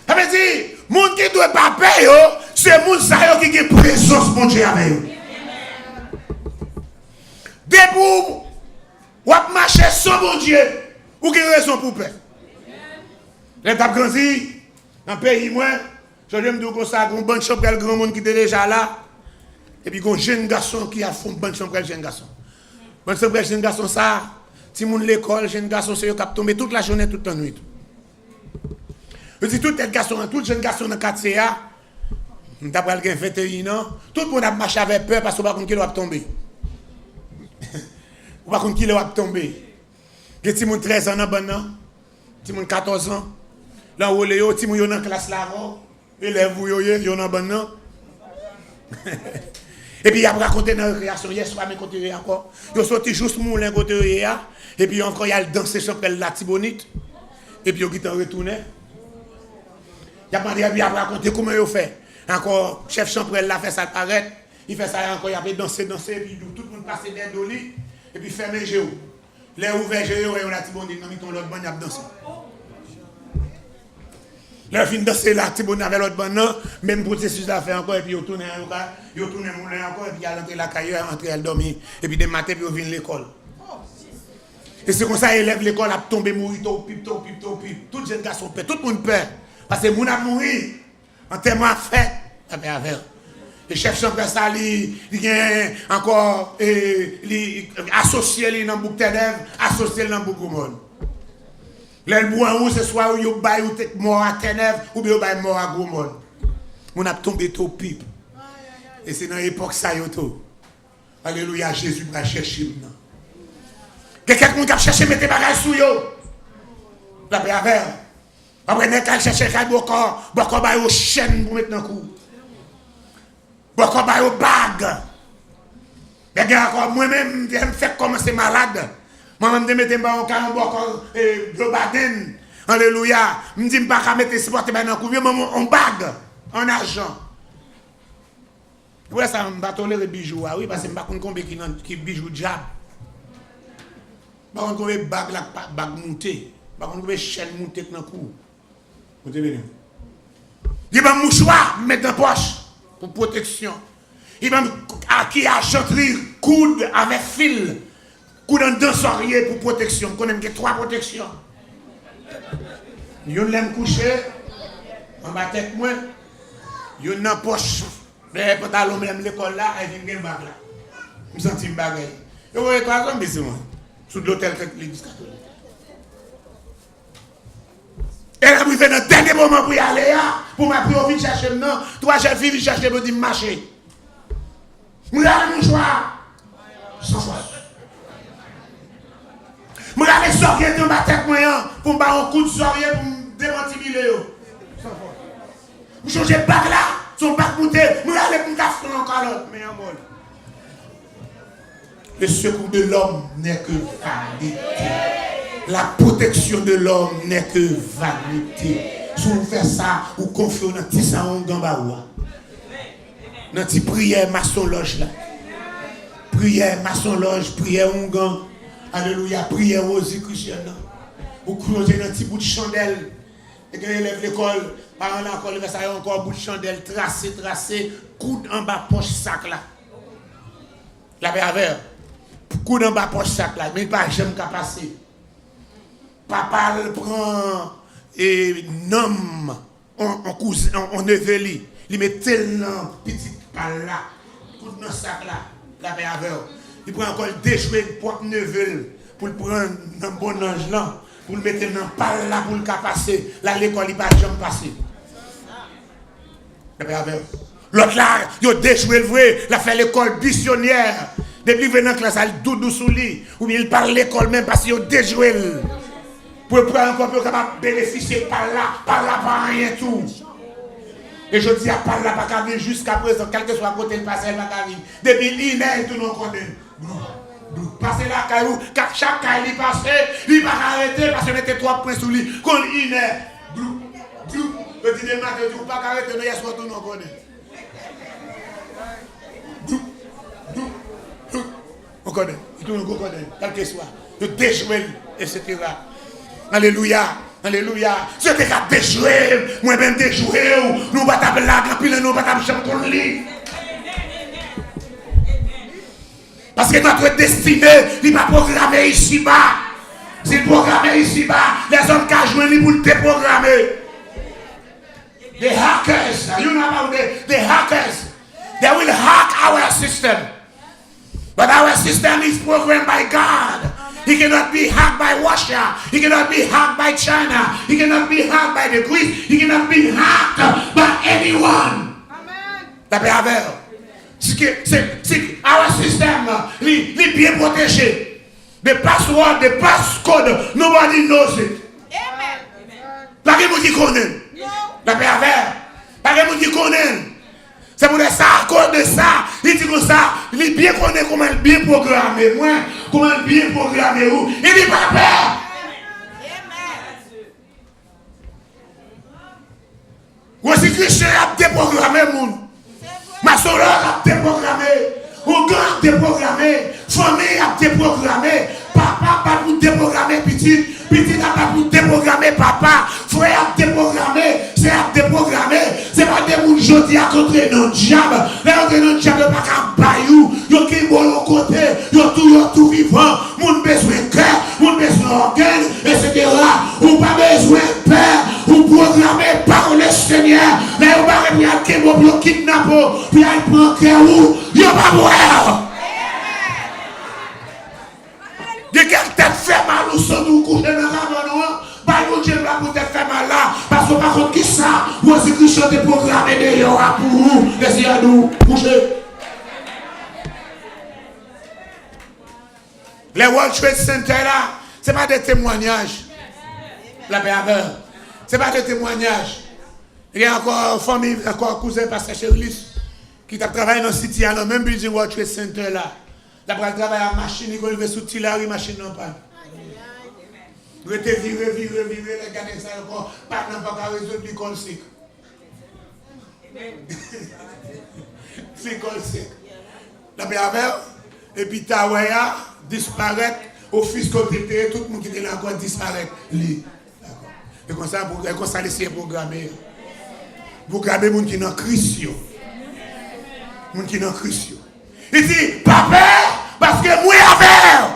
Ça veut dire monde qui doit pas payer, c'est monde ça qui a présence mon Dieu avec eux. Debout ou à marcher sans mon Dieu, ou qui raison pour paix. Les tapes grandi, dans le pays, moi, je me dis que ça, un bon chambre, le grand monde qui était déjà là, et puis un jeune garçon qui a fait un bon chambre, jeune garçon. Bon chambre, jeune garçon, ça, si mon l'école, jeune garçon, c'est eux qui ont tombé toute la journée, toute la nuit. Je dis, tout jeune garçon dans le quartier, d'après le 21 ans, tout le monde a marché avec peur parce qu'on ne sait pas qu'il va tomber. Ou pas contre qui va tomber. Il y a des gens 13 ans dans le des gens 14 ans. Là où les gens sont dans la classe là, élèves vous sont dans le et puis il a raconté dans la récréation, hier soir, mais côté encore. Ils sont sortis juste moulin côté et puis encore il y a le danser champel la Tibonite. Et puis ils ont retourné. Il a raconté comment ils ont fait. Encore, chef champrel l'a fait ça paraître. Il fait ça encore, il a dansé, et puis tout le monde passe derrière Doli. Et puis fermez les yeux. Les ouverts les yeux, et on a dit bon, on a mis l'autre bon, il a dansé. Leur fin danser là, petit bon avec l'autre bande, même processus à faire encore, et puis ils tournent moulin encore, et puis ils rentrent la caillou, entrer à dormir, et puis des matins, puis ils viennent l'école. Et c'est comme ça, élève l'école a tombé, mourir, tout le jeune garçon peur, tout le monde peur. Parce que moun a mouru, en termes à fait, ça fait affaire. Le chef champion ça, il vient encore associé dans bouc d'élèves, associé dans beaucoup de monde. Le bois où ce soit où il bail ou mort à Ténèvres ou bien bail mort à gros monde. On a tombé tout pipe. Et c'est dans l'époque ça yo tout. Alléluia, Jésus va chercher maintenant. Quelqu'un qui a cherché mettre des bagages sous yo. La paix avec. Après n'est qu'à chercher beaucoup bail aux chaînes pour mettre dans cou. Beaucoup bail aux bagues. Les gars encore moi-même je me fais commencer malade. Moi-même, je me mets en carton de baden. Alléluia. Je me dis, je ne peux pas mettre ce porte dans le cou. Je en bague, en argent. Voilà ça, je ne peux pas tolérer bijoux. Oui, parce que je ne sais pas combien qui bijoux diable. Je ne sais pas combien bague montée. Je ne sais pas combien chaîne montée dans le cou. Vous avez vu? Il y a un mouchoir, mettre dans la poche pour protection. Il y a qui argenterie, coude avec fil. Coup dans dansorier pour protection. Qu'on aime que 3 protections. Yon l'aime coucher en bas tête moi. Yon dans poche. Les pantalons même l'école là et vient bague là. Je sens une bague. Yo voyez 3 hommes ici moi. Sous l'hôtel l'église catholique. Et là vous faites dans dernier moment pour y aller là pour m'a pris envie chercher non. 3 jeunes filles chercher pour dire marcher. Moi là mon choix. Sans choix. Je vais aller sortir dans ma tête pour me faire un coup de sortie pour me démonter. Je change de bague là, son bague monté, je vais aller pour me faire encore l'autre. Mais en mode. Le secours de l'homme n'est que vanité. La protection de l'homme n'est que vanité. Si vous faites ça, vous confiez dans petit sang gambaoua. Dans petit prière maçon loge là. Prière maçon loge, prière ongan. Alléluia, prière aux Christiens. Vous creusez un petit bout de chandelle. Et quand élève l'école, par encore, il va encore un bout de chandelle, tracé, coude en bas, poche sac là. La verre, coude en bas, poche sac là, mais pas j'aime qu'à passer. Papa le prend et nomme en cousin, en neveu, il met tellement petit pal là, coude dans sac là, la verre. Il prend encore le déjouer de porte neveu pour le prendre dans le bon ange là, pour le mettre dans le pal là, pour le passer. Là, l'école, il ne va jamais passer. L'autre là, il a déjoué le vrai, il a fait l'école missionnaire. Depuis qu'il vient dans la classe, il doudou sous lui, ou bien il parle l'école même parce qu'il a déjoué. Pour prendre encore pour capable bénéficier par là, pas rien tout. Et je dis à par là, pas qu'à jusqu'à présent, quel que soit côté le passé, pas qu'à venir. Depuis l'inère, tout le monde connaît. Passer la caillou, chaque caillou il passe, il va arrêter parce qu'il mettait 3 points sous lui. Quand il est, le dîner matin, il ne va pas arrêter, mais il y a soit tout le monde connaît. On connaît, tout le monde connaît, quel que soit. Le déjouer, etc. Alléluia. Alléluia. Ce qui a déjoué, moi-même déjoué, nous ne pouvons pas la puis nous ne pouvons pas chanter le lit. Parce que notre destinée, il n'est pas programmé ici-bas. C'est programmé ici-bas. Les hommes qui ont joué pour le déprogrammer. The hackers, you know about the hackers. They will hack our system. But our system is programmed by God. He cannot be hacked by Russia. He cannot be hacked by China. He cannot be hacked by the Greeks. He cannot be hacked by anyone. La paix avec. C'est our system. Il est bien protégé. The password, the passcode, nobody knows it. Pas que vous qui connaissez. La paix avec. Pas que vous qui connaissez. C'est pour ça, à cause de ça, il dit comme ça, il bien connaît comment il bien programmé, moi, comment il bien programmé où. Il dit pas peur. Voici Christian a déprogrammé moun. Ma soeur a déprogrammé. Ou grand déprogrammé. Famille a déprogrammé. Papa pas pour déprogrammer petit. Petit n'a pas pour déprogrammer papa. Frère a déprogrammé. c'est à déprogrammer. C'est pas des gens jeudi à côté d'un diable. Là, on est dans le diable, pas qu'un bayou. Yo qui bon côté, yo tout vivant. Moun besoin de cœur, moun besoin d'organe, etc. Ou pas besoin de père, ou programmer par le Seigneur. Là, on va regarder qui bon kidnapper, puis il prend cœur ou, yo pas boire. De quelle tête fait mal ou sans nous coucher dans la main, bah nous Dieu va pour te faire mal là, parce que par contre qui ça, moi c'est Christ chante programmé de yo pour vous, laissez à nous coucher. Les World Trade Center là, c'est pas des témoignages. La paix avec. C'est pas des témoignages. Il y a encore famille, encore cousin pasteur Chérlis qui a travaillé dans le City, dans le même building World Trade Center là. D'après le travail à machine, il arrive sous Tillary, machine non pas. Vous êtes viré, les gars ça encore, pas qu'à résoudre l'école sec. L'école sec. La paix avec. Et puis Tawaya disparaît, office côté, tout le monde qui est là encore disparaît. Et comme ça, laisser programmer. Programmer les gens qui sont en Christ. Les gens qui sont en Christ. Il dit, pas peur, parce que moi avec.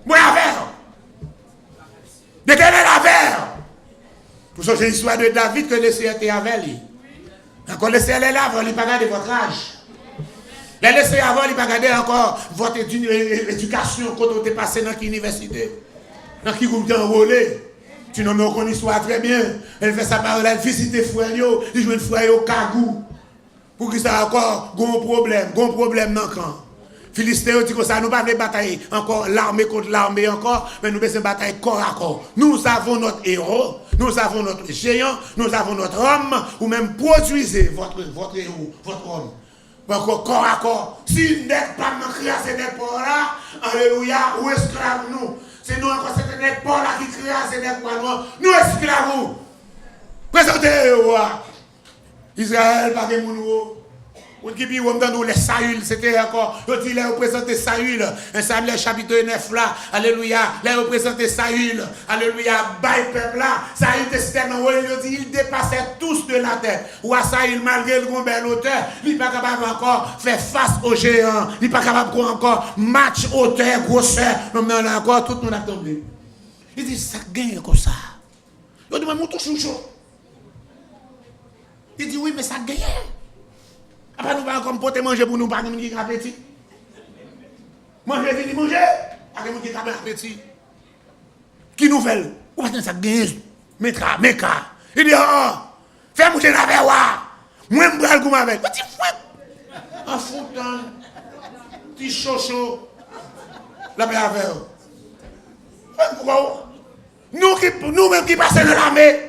Moi avec. De quelle est la verre? Pour ça, c'est l'histoire de David que le Seigneur était avec lui. Encore le Seigneur est là, il n'a pas gardé votre âge. Laissez avant, il n'a pas gardé encore votre éducation quand vous êtes passé dans l'université. Dans qui vous êtes enrôlé. Tu n'en me connais soit très bien. Elle fait sa parole, elle visite les frères, il joue une frère au Kagou. Pour que ça encore, gros problème dans le camp. Philistéens dit que ça, nous ne pouvons pas batailler encore l'armée contre l'armée encore, mais nous devons batailler corps à corps. Nous avons notre héros, nous avons notre géant, nous avons notre homme, ou même produisez votre héros, votre homme. Encore corps à corps. Si vous n'êtes pas créé ces ports là, alléluia, ou esclaves nous. C'est nous encore ces ports là qui créent ces ports nous esclaves. Présentez le roi. Israël, pas de moun. Qui on les Saül, c'était encore, il a représenté Saül, un Samuel chapitre 9 là, alléluia, il a représenté Saül, alléluia, bail peuple là, Saül était dans le dit, il dépassait tous de la tête. Ou à Saül, malgré le grand bel hauteur, il n'est pas capable encore faire face aux géants, il n'est pas capable encore match hauteur, grosseur, non, là encore, tout le monde a tombé. Il dit, ça gagne comme ça. Il dit, mais mon touche chaud. Il dit, oui, mais ça gagne. Après, nous allons comme porter manger pour nous, pas nous qui ont appétit. Manger, venez manger, pas nous qui ont appétit. Qui nous fait? Ou pas ça gagne? Méca. Il dit, oh, fais manger la verre. Moi, je vais le goût avec. Petit fouet. En foutant, petit chocho. La verre avec. Nous-mêmes qui passons dans l'armée,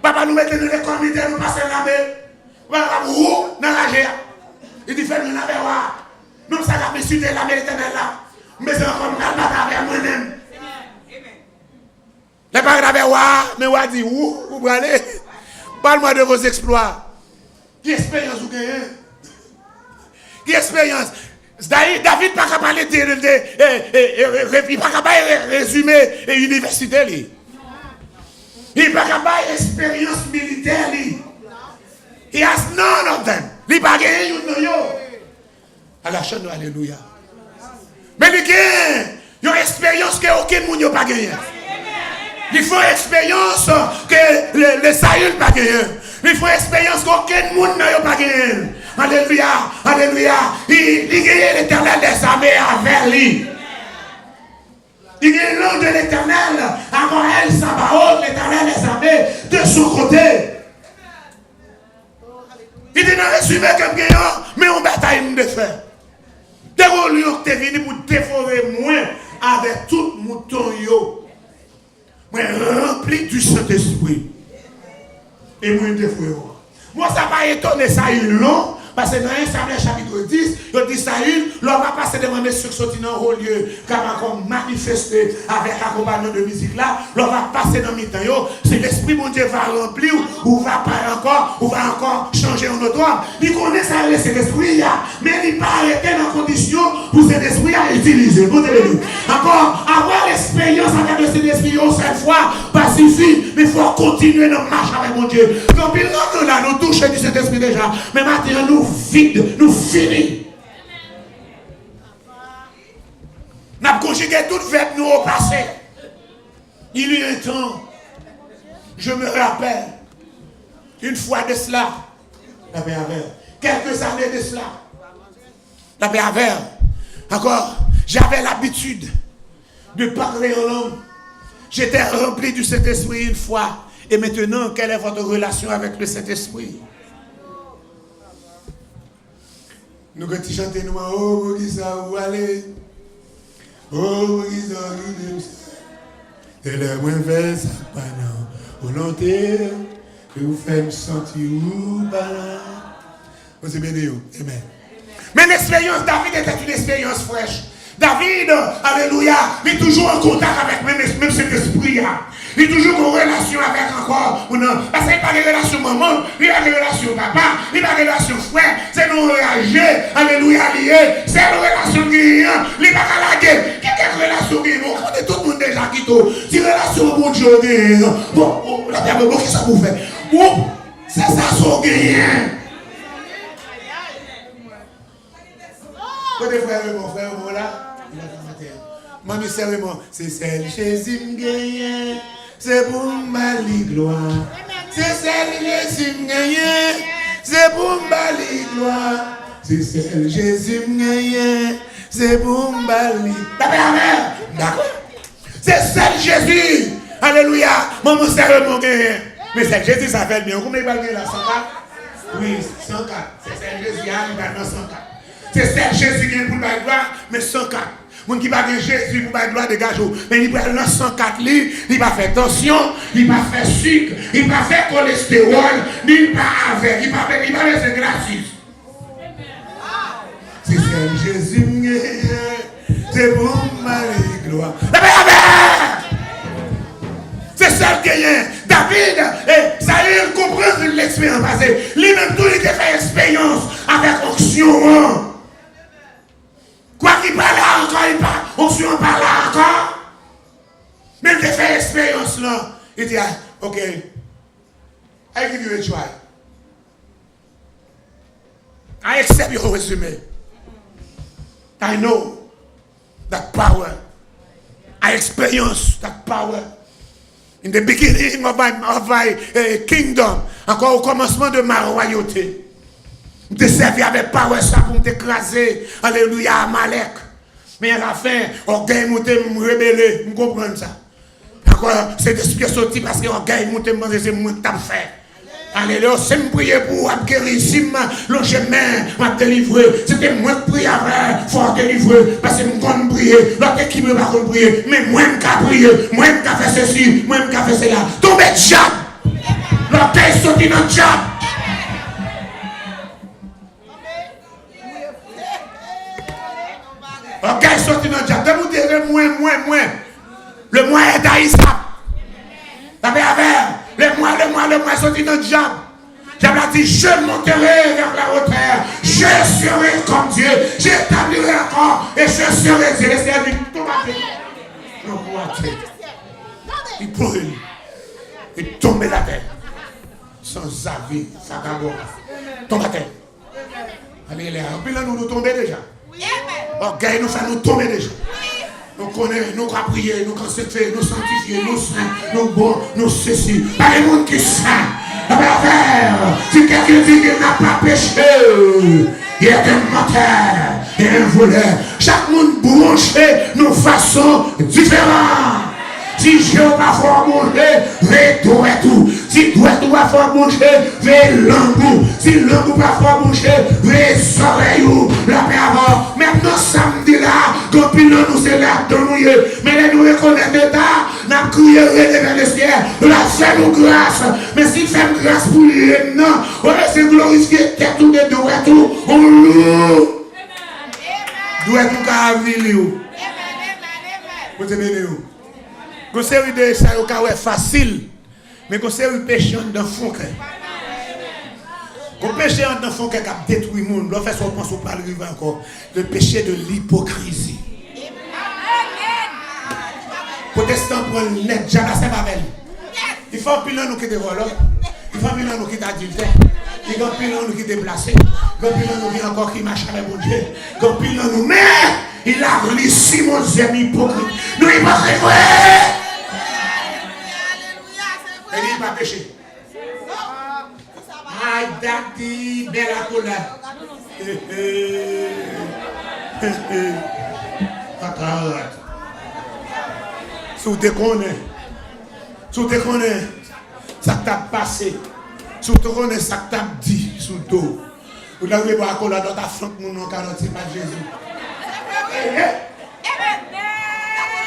papa nous mettons dans les comités, nous passons dans l'armée. Dans la GA. Il dit, fais-nous la verre. Nous sommes à la suite de la l'éternel là. Mais c'est encore une avec moi-même. Les parents de verre, mais on dit, où vous allez? Parle-moi de vos exploits. Qui expérience vous gagnez? Qui expérience? David n'a pas parlé il n'a pas résumer l'université. Il n'a pas expérience militaire. He has none of them. Il n'a pas gagné une yo. À la chaîne, alléluia. Mais il gagne une expérience que aucun monde n'a pas gagné. Il faut une expérience que le Saül n'a pas gagné. Il faut une expérience qu'aucun monde n'a pas gagné. Alléluia. Il gagne l'éternel des armées avec lui. Il gagne l'homme de l'éternel. Avant elle, Sabaoth, l'éternel des armées, de son côté. Il dit dans le résumé comme gagnant, mais on bataille de faire. Dès que tu es venu pour dévorer moi avec tout mouton yo, moi rempli du Saint-Esprit. Et moi dévorer. Moi ça va étonner ça non, Parce que dans 1 Samuel chapitre 10, il dit Saül, l'on va passer devant messieurs qui sont dans un haut lieu, car encore manifester avec l'accompagnement de musique là, l'on va passer dans le mi-temps. C'est l'esprit mon Dieu va remplir, ou va pas encore, ou va encore changer un autre homme. Il connaît ça, cet esprit, mais il n'est pas arrêté dans condition pour cet esprit à utiliser. Encore, avoir l'expérience avec cet esprit, cette fois, pas suffit, mais il faut continuer notre marche avec mon Dieu. Donc, nous là, nous touchons de cet esprit déjà, mais maintenant, nous vide, nous finis. Nous avons conjugué toute verbe nous au passé. Il y a un temps, je me rappelle, une fois de cela, quelques années de cela, encore, j'avais l'habitude de parler en langue. J'étais rempli du Saint-Esprit une fois. Et maintenant, quelle est votre relation avec le Saint-Esprit? Nous quand tu chantes, nous oh, qui ça où aller? Oh, qui ça où et le moins fait ça, pas non. Volonté, que vous faites sentir où, pas là. On s'est bien dit, amen. Mais l'expérience David était une expérience fraîche. David, alléluia, il est toujours en contact avec même cet esprit. Il est toujours en relation avec encore. Parce qu'il n'y a pas de relation maman, il n'y a pas de relation papa, il n'y a pas de relation frère. C'est nos réagir, alléluia, lié. C'est nos relations guérir, il n'y a pas de la guerre. Quelle relation guérir? On connaît tout le monde déjà qui tout. Si relation bon Dieu guérir. Bon, la Bible, qu'est-ce que ça vous fait? Bon, c'est ça son guérir. Côté frère, mon frère, voilà. Mamie, c'est celle Jésus me c'est pour ma gloire. C'est celle Jésus me c'est pour ma gloire. C'est celle Jésus me c'est pour ma gloire. D'accord. C'est celle Jésus. Alléluia. Maman, c'est mon gagné. Mais celle Jésus, ça fait bien. Combien il va gagner là? 104? Oui, 104. C'est celle Jésus, il va dans 104. C'est celle Jésus qui est pour la gloire, mais 104. Mon qui va Jésus pour la gloire de gajou. Mais il va dans 104 livres, il va faire tension, il va faire sucre, il va faire cholestérol, il va avec, il va faire gratuit. C'est celle Jésus, c'est pour ma gloire. C'est celle qui est. David et Saül comprennent l'expérience passée. Lui-même, tout il a fait expérience avec onction. Quoi qu'il parle encore, il parle. Onction parle encore. Mais il a fait expérience là. Il dit, OK, I give you a try. I accept your resume. I know that power. I experience that power. In the beginning of my kingdom, encore au commencement de ma royauté, je te servi avec power ça pour t'écraser, alléluia, Amalek. Mais à la fin, orgueil m'a rebellé, je comprends ça. Encore, c'est esprit sorti parce que orgueil m'a demandé, c'est moi qui t'ai fait. Alléluia, c'est me prier pour guérir, si le chemin m'a délivré. C'était moi qui priais avec, fort délivré, parce que je me prier, l'autre qui me va prier, mais moi qui ai prié, moi qui ai fait ceci, moi qui ai fait cela. Tombez diable, l'orgueil sorti dans le diable. L'orgueil sorti dans le diable. De vous dire, moi, le moi est haïssable. Le moi sorti dans le diable. Diable a dit, je monterai vers la hauteur, je serai comme Dieu, j'établirai encore et je serai Dieu. Laissez dire, il brûle, il tombe la terre, sans avis, sans d'abord, tombe la terre. Alléluia. Puis là, nous tombons déjà. Orgueil nous fait nous tomber déjà. Nous connaissons, nous croyons prier, nous consécrer, nous sanctifier, nous saints, nous bons, nous ceci. Pas les gens qui sont saints. Si quelqu'un dit qu'il n'a pas péché, il est un menteur et un voleur. Chaque monde branché nous façon différente. Si je ne veux pas faire manger, je dois tout. Si doit tout pas faire manger, je l'angou. Si l'angou pas faire manger, je soleil la paix avant. Maintenant samedi là, quand nous c'est là dans nous. Mais nous reconnaissons l'État, nous avons crié vers le ciel. La fait nous grâce. Mais si fait grâce pour lui, non, on va se glorifier tête ou de dos et tout. la ville. Vous êtes bénis. Vous savez de ça, c'est facile. Mais vous savez le péché dans le fond. Le péché dans le fond qui a détruit le monde. L'on fait son pense pas arriver encore. Le péché de l'hypocrisie. Protestant pour le net, jamais c'est pas belle. Il faut un pilon nous qui te volent. Il faut un pilon nous qui t'adultère. Il faut un pilon nous qui déplacé. Il faut un pilon nous qui encore qui marche avec mon Dieu. Il faut un pilon nous. Mais il a glissé mon Dieu hypocrite. Nous il pas très vrai. Et il pas péché. Ah, daddy, belle accolade. Si vous te connaissez, ça t'a passé. Si vous te connaissez, ça t'a dit sous le dos. Vous n'avez pas accolade dans ta flanque, mon nom, car c'est pas Jésus.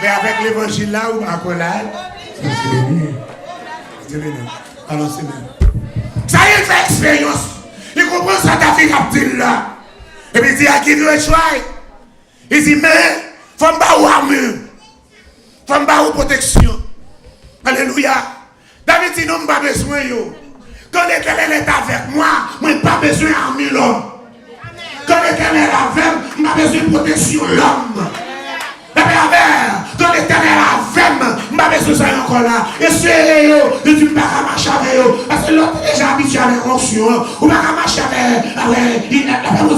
Mais avec l'évangile là, vous accolade. C'est bien. Alors c'est bien. Ça y est, il fait expérience. Il comprend ça, ta fille captive là. Et puis il dit, à qui doit choisir? Il dit, mais, il faut me battre armure. Il faut me battre protection. Alléluia. David dit, non, je n'ai pas besoin. Quand l'Éternel est avec moi, je n'ai pas besoin d'armure l'homme. Quand l'Éternel est avec moi, je n'ai pas besoin de protection l'homme. Quand l'Éternel est avec moi, je n'ai pas besoin de ça encore là. Et c'est eux, je ne dis pas qu'à marcher avec eux. Parce que l'autre est déjà habitué avec l'onction. Ou pas qu'à marcher avec la personne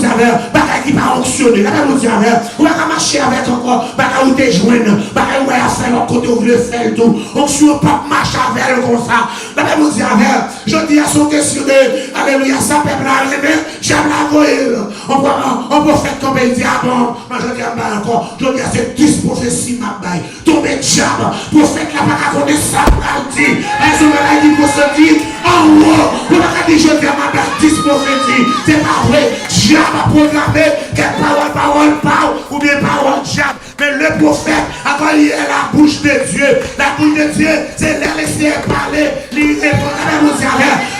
qui va fonctionner. La personne qui va ou pas qu'à marcher avec encore, pas qu'à ou te joindre, pas qu'à ou à faire l'autre côté où vous le faites tout. Onction, pas marcher avec elle comme ça. La personne qui va je dis à son question de, alléluia, ça peut pas arriver, j'aime la voyer. On peut faire tomber le diable. Mais je dis à encore, je dis à cette 10 prophéties, ma baille. Tomber le diable, prophète là, pas qu'à connaître ça, pour dire. Elles ont la dit pour se dire, en haut, pour pas dire, je dis à ma baille 10 prophéties. C'est pas vrai, diable a programmé, quelle parole, ou bien parole diable. Mais le prophète a lié la bouche de Dieu. La bouche de Dieu, c'est la laisser parler.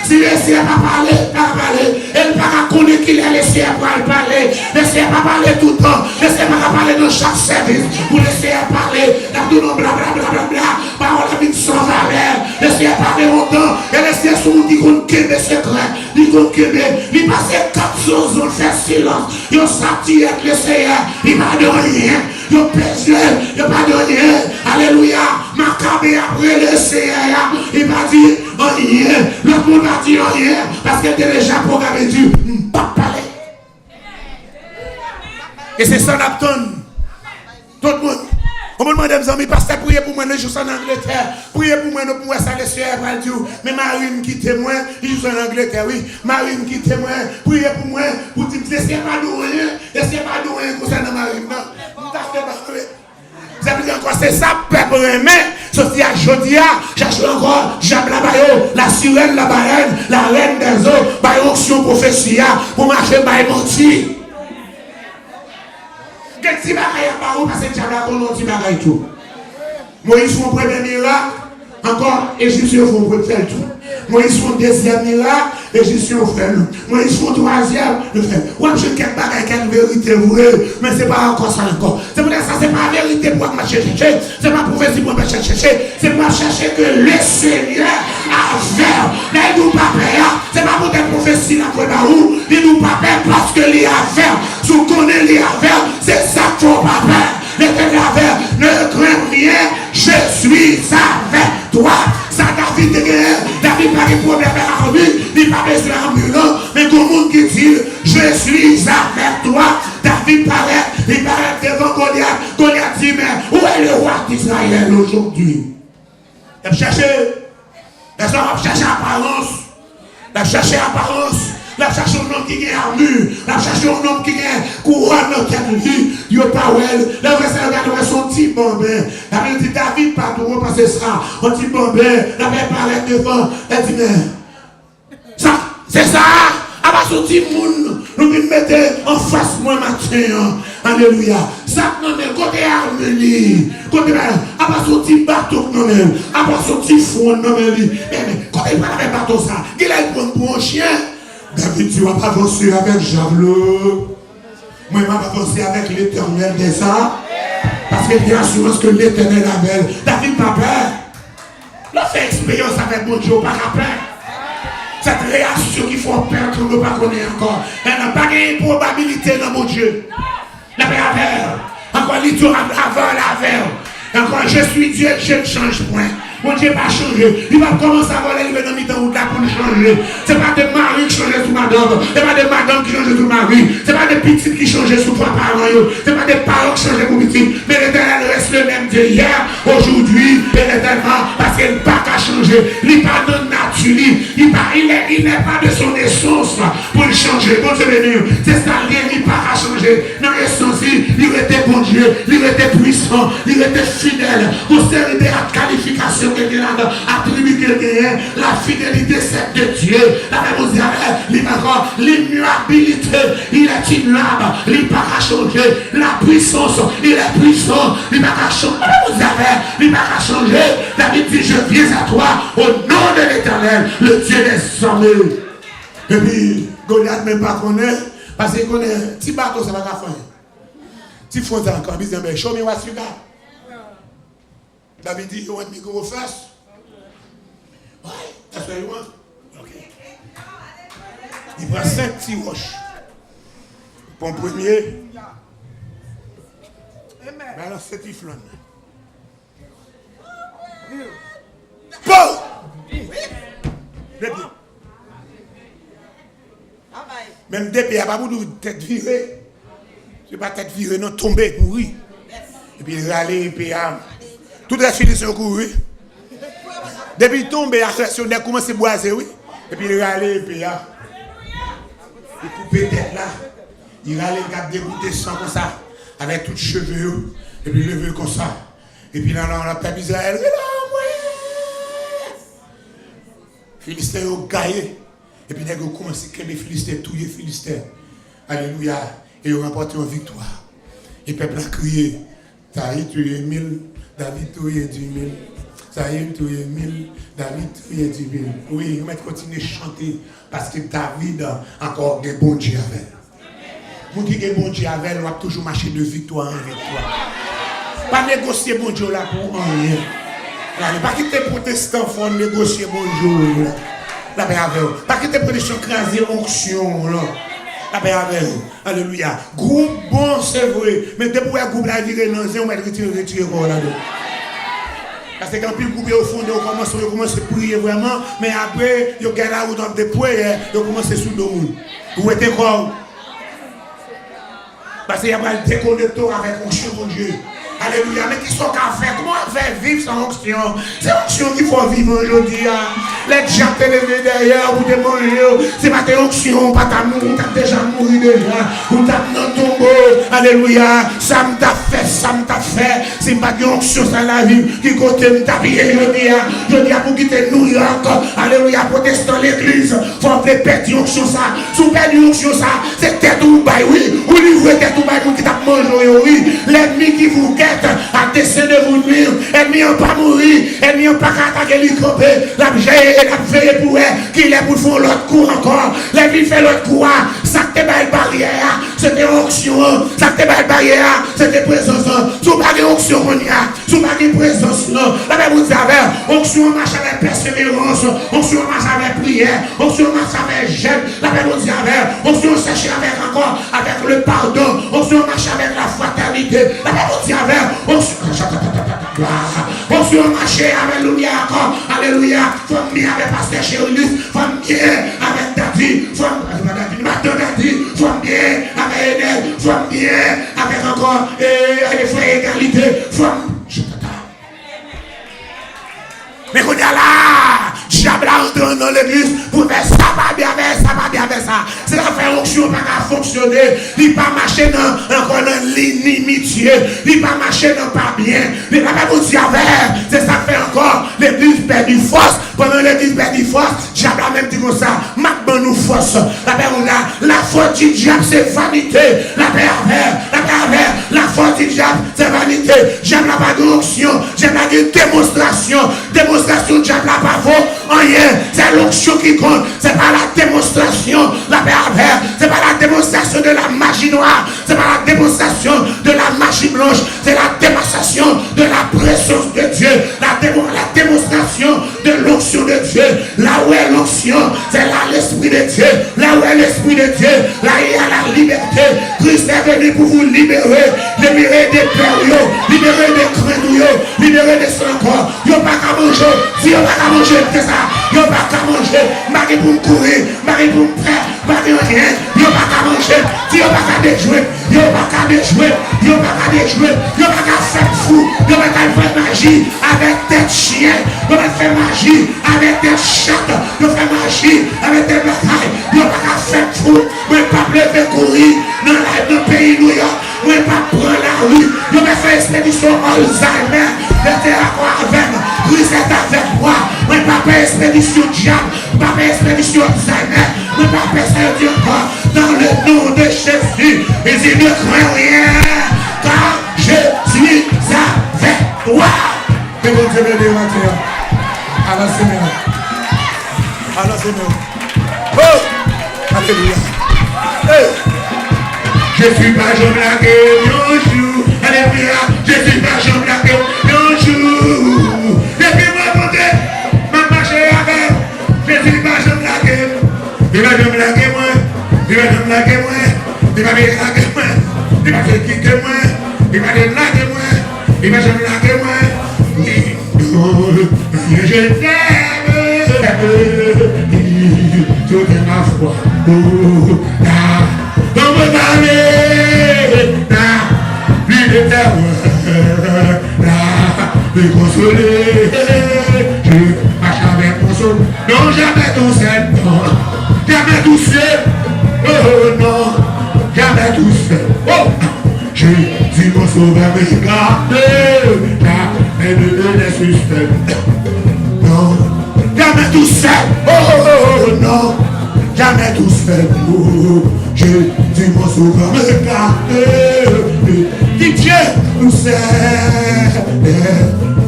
Si laisser pas parler, pas parler. Elle ne pas connaître qu'il a laissé parler. Laissez pas parler tout le temps. Laissez pas parler dans chaque service. Vous laissez parler. Dans tout le monde, blablabla. Parole avec sans valeur. Laissez parler longtemps. Et laissez son dit qu'on kebe secret. Dit qu'on kebe. Il passe 4 jours, on fait silence. Il s'attire avec le Seigneur. Il va de rien. Il pèse. Il va de rien. Alléluia. Macabé après le Seigneur. Il va dire rien. L'autre monde va dire rien. Parce qu'elle était déjà programmé Dieu. Pas parler. Et c'est ça l'abton. Tout le monde. On me demande, mes amis, pasteur, priez pour moi, je suis en Angleterre. Priez pour moi, nous pouvons ça, le Seigneur va dire. Mais Marie me quitte moi, je suis en Angleterre, oui. Marie me quitte moi, priez pour moi, pour dire, laissez pas de rien, laissez pas de rien concernant Marie. Non, ça veut dire encore, c'est ça, peuple mais sauf qu'il y a Jodia, cherche encore, Jab la Bayo, la sirène, la baleine, la reine des eaux, Bayo, option prophétie, pour marcher, Bayo, menti. Quel petit bagaille à Bayo, parce que Jab la Bayo, petit bagaille tout. Moïse font premier miracle, encore, Égyptiens font faire tout. Moïse font deuxième miracle, Égyptiens font le. Moïse font troisième, le fait. Ouais, je ne sais pas quelle vérité vraie, mais ce n'est pas encore ça encore. C'est pour ça que ce n'est pas la vérité pour moi chercher. Ce n'est pas prophétie pour moi chercher. C'est pour chercher que le Seigneur a fait. Mais il nous pas peur. Ce n'est pas pour des prophéties là pour nous. Il nous pas peur parce que les affaires, si vous connaissez les affaires, c'est ça qu'il ne faut pas peur. L'Éternel affaire, ne crains rien, je suis avec toi. Ça David de guerre, David n'a pas de problème avec lui, il n'a pas besoin d'ambulant, mais tout le monde qui dit, je suis avec toi. David paraît, il paraît devant Goliath. Goliath dit, mais où est le roi d'Israël aujourd'hui? Il a cherché, les gens ont cherché apparence, il a cherché apparence. La cherche un homme qui a armure, la cherche un homme qui a couronne dans quel vie, il n'y a pas well. La vraie c'est regarde son petit bombin. La vraie dit David pas tout parce que ça, un petit bombin, la vraie parlait devant, elle dit mais ça, c'est ça. À part son petit monde, nous nous mettons en face moi matin. Alléluia. Ça non mais côté armure, côté à part son petit bateau non même, à part son petit fond non mais côté pas avec bateau ça, il a pour un chien. David, tu vas pas avancer avec javelot. Moi, je vais avancer avec l'Éternel des armes. Parce qu'il y a assurance que l'Éternel avait. David n'a pas peur. Là, fait expérience avec mon Dieu, pas peur. Cette réaction qu'il faut peur que nous ne pas connaître encore. Elle n'a pas de probabilité dans mon Dieu. La peur. Encore l'histoire avant la veille. Encore je suis Dieu, je ne change point. Mon Dieu va changer. Il va commencer à voler le nom dans là pour le changer. Ce n'est pas de mari qui change sous madame. Ce n'est pas de madame qui change sous mari. Ce n'est pas de petites qui changent sous trois parents. Ce n'est pas des parents qui changent pour petites. Mais l'Éternel reste le même Dieu hier, aujourd'hui et éternellement. Parce qu'il n'a pas qu'à changer. Il n'est pas de nature. Il n'est pas de son essence pour le changer. Bon Dieu béni. C'est ça, il n'est pas qu'à changer. Dans l'essence, il était bon Dieu. Il était puissant. Il était fidèle. Pour servir à qualification. Attribut qu'il gagne, la fidélité c'est de Dieu. La même chose l'immuabilité, il est immuable, il n'est pas qu'à changer. La puissance, il est puissant, il n'est pas qu'à changer. Il n'est pas qu'à changer. David dit, je viens à toi au nom de l'Éternel, le Dieu des armées. Et puis, Goliath ne même pas connaît, parce qu'il connaît, petit bateau, ça va pas faire. Si faut encore, il dit, show me what you got. David dit, you want me to go first? Ouais, that's what you want? Ok. Il prend 5 petits roches. Pour le premier. Mais alors, c'est tiflon. Bon! Depuis. Même depuis, il n'y a pas beaucoup de tête virée. C'est pas tête virée, non, tomber, mourir. Et puis, il râler, et puis, tout est fini sur le coup, oui. Depuis qu'il tombe, il a commencé à boiser, oui. Et puis il râle, et puis il coupe la tête là. Il râle, il a dégoûté sang comme ça, avec tous les cheveux, et puis il levé comme ça. Et puis là, on a pas Israël. Philistins ont gaillé. Et puis ils ont commencé à les Philistins, tous les Philistins. Alléluia. Et ils ont remporté une victoire. Et le peuple a crié. Ça y est, tu es 1000. David touye 10 000. Saïd touye 1000. David touye 10 000. Oui, on va continuer à chanter parce que David a encore des bons dieux avec. Pour qui est bon Dieu avec, on va toujours marcher de victoire en victoire. Pas négocier bon Dieu là pour rien. Pas quitter protestant pour négocier bon Dieu là. La paix avec. Pas quitter protestant craser onction là. La paix avec. Alléluia. Groupe bon, c'est vrai. Mais depuis que le groupe a viré dans un, on va retirer quoi là-dedans. Parce que quand le groupe est au fond, on commence à prier vraiment. Mais après, il y a là où dans des prières, on commence à sous le monde. Vous êtes quoi? Parce qu'il y a pas de déconnecter avec onction, mon Dieu. Alléluia. Mais qui sont qu'à faire? Comment faire vivre sans onction? C'est onction qu'il faut vivre aujourd'hui. Les gens te lever derrière ou te manger. C'est pas tes onction, pas ta mourir. Tu as déjà mouru déjà. Ou tu as dans ton tombeau. Alléluia. Ça me t'a fait, ça me t'a fait. C'est pas de onction, ça la vie. Qui côté me t'a payé aujourd'hui. Je dis pour quitter New York. Alléluia. Protestant l'église. Faut appeler perdre onction ça. Sous perdre onction ça. C'est tête ou bail, oui. Ou livrer tête ou bail qui t'a mangé, oui. L'ennemi qui vous guette. À descendre de vous nuire, ennemi n'a pas mourir, ennemi n'a pas attaquer l'hélicoptère, la veille pour elle, qu'il est pour faire l'autre coup encore, la vie fait l'autre coup, ça te belle barrière, c'était onction, ça te belle barrière, c'était présence, sous pas de onction, sous pas de présence, la même vous avez, onction marche avec persévérance, onction marche avec prière, onction marche avec jeûne, la même vous avez, onction cherche avec encore, avec le pardon, onction marche avec la fraternité, la même vous avez, on se marcher, alléluia, alléluia, femme bien avec Pasteur Chérilus, femme bien avec Dadi, femme bien avec Enel, femme bien avec encore les frères égalité, femme. Mais qu'on y a là, diable entre dans l'église pour faire ça va bien avec ça, va bien avec ça. C'est la faire onction pas qu'à fonctionner. Il pas marcher encore dans l'inimitié. Il pas marcher dans pas bien. Il pas vous dire c'est ça fait encore l'église perd du force. Pendant l'église perd du force, diable a même dit comme ça. Maintenant nous force. La faute du diable c'est vanité. La faute du diable c'est vanité. J'aime la pas d'onction. J'aime la démonstration. Démonstration diable n'a pas faux. Rien. C'est l'onction qui compte. C'est pas la démonstration. La paix c'est pas la démonstration de la magie noire. C'est pas a l'Esprit de Dieu, là où est l'Esprit de Dieu, là il y a la liberté. Christ est venu pour vous libérer des peurs, libérer des craintes, libérer des sangs. Il n'y a pas qu'à manger, si il n'y a pas qu'à manger, c'est ça. Il n'y a pas qu'à manger, Marie pour me courir, Marie pour me faire, Marie rien. Il n'y a pas qu'à manger, si il n'y a pas qu'à déjouer, il n'y a pas qu'à déjouer, il n'y a pas qu'à déjouer, il n'y a pas qu'à faire fou, il n'y a pas qu'à faire magie avec tête chien, il n'y a pas qu'à faire magie avec tête chatte, il y a faire magie avec des batailles, il n'y a pas qu'à faire fou, mais pas lever courir dans le pays New York, mais pas prendre la rue, il n'y a pas faire expédition Alzheimer, j'étais à quoi avec, Christ est avec moi, mais pas faire expédition diable, pas faire expédition Alzheimer, mais pas faire ça Dieu encore, dans le nom de Jésus, et il ne craint rien, car je suis avec toi. Que bon Dieu me dise, alors Seigneur. Alors Seigneur. Oh! Alléluia. Hey. Je suis pas jamais blagué, bonjour. Alléluia. Je suis pas jamais blagué, bonjour. Depuis mon côté, ma marche avec. Je suis pas jamais blagué. Il va jamais blaguer moi. Il va jamais blaguer moi. Il va me blaguer moi. Il va me quitter moi. Il va me blaguer moi. Il va jamais blaguer moi. Je t'aime. Tout est ma foi. Dans mon année, plus de terreur, plus consolé. Je marche avec mon sol. Non, jamais tout seul. Non, jamais tout seul. Oh non, jamais tout seul. Oh, je suis mon sauveur, mais je garde. Jamais ne laisse suspect. Non, jamais tout seul. Oh non, jamais tout seul. Oh, je dis mon sauveur me garde. Dis Dieu nous sert.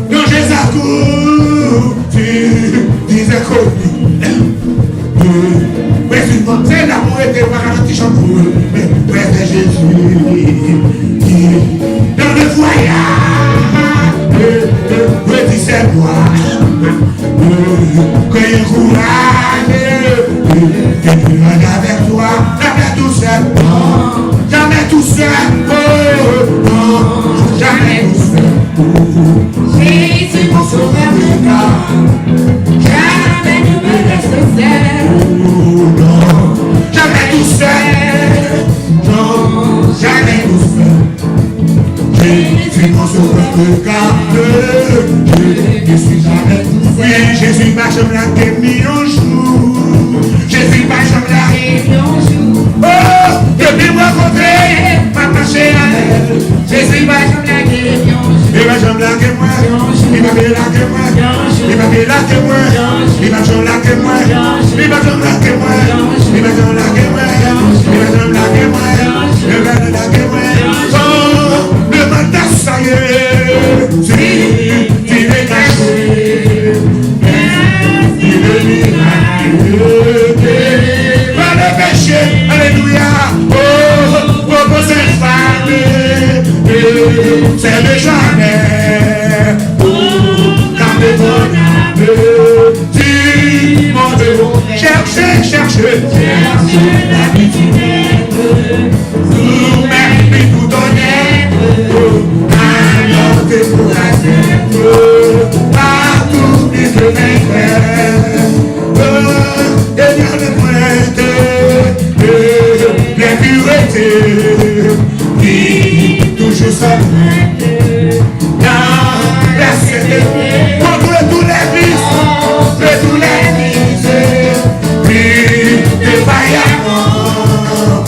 Quand Jésus accourt, tu disais connu. Mais c'est l'amour était pas garanti chant pour eux. Mais c'est Jésus qui dans le voyage. Oui, c'est moi. Quand il courage, tu avec toi, jamais tout seul, non, jamais tout seul, oh, non, jamais tout seul. Jésus mon sauveur me garde, jamais ne me laisse seul. Oh, non, jamais tout seul, non, jamais tout seul. Jésus mon sauveur me garde, je suis jamais tout seul. Oui, Jésus m'a jamais la un jour. Jésus m'a jamais la un jour. Oh, depuis moi côté, m'a marché à elle. Jésus m'a jamais la un jour. Il m'a jamais la moi. Il m'a bien la moi. Il m'a bien la moi. Il m'a jamais la moi. Il m'a jamais la moi. Il m'a jamais la moi. Il m'a jamais la moi. Il m'a jamais la moi. Oh, le mandat ça y est. Tu es caché. Pas le péché, alléluia. Oh, propose une femme, c'est le jamais. Oh, quand le bon âme, tu m'en veux. Cherchez l'habitude. Nous-mêmes, nous donner. Alors que pour la terre, partout, nous te mettre. Derrière les pointes, l'impureté, qui toujours s'arrête dans la cité, contre tous les vices, puis des paillaments,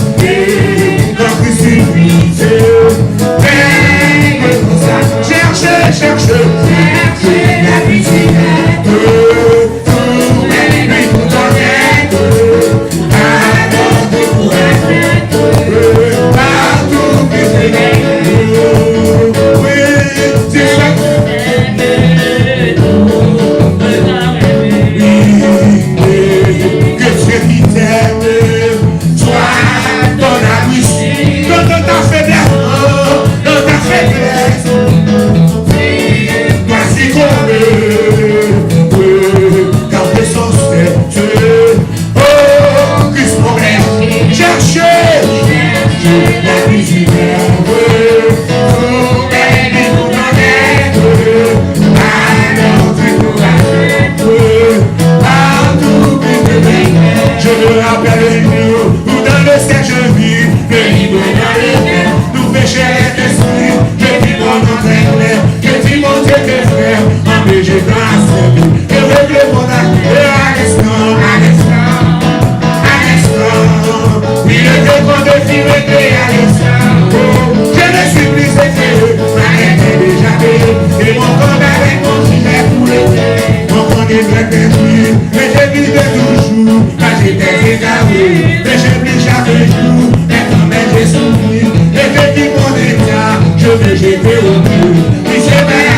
j'étais égaré, mais j'ai pris chaque jour, mais quand même j'ai souri, et que dit mon état, je vais jeter au bout. Il s'est fait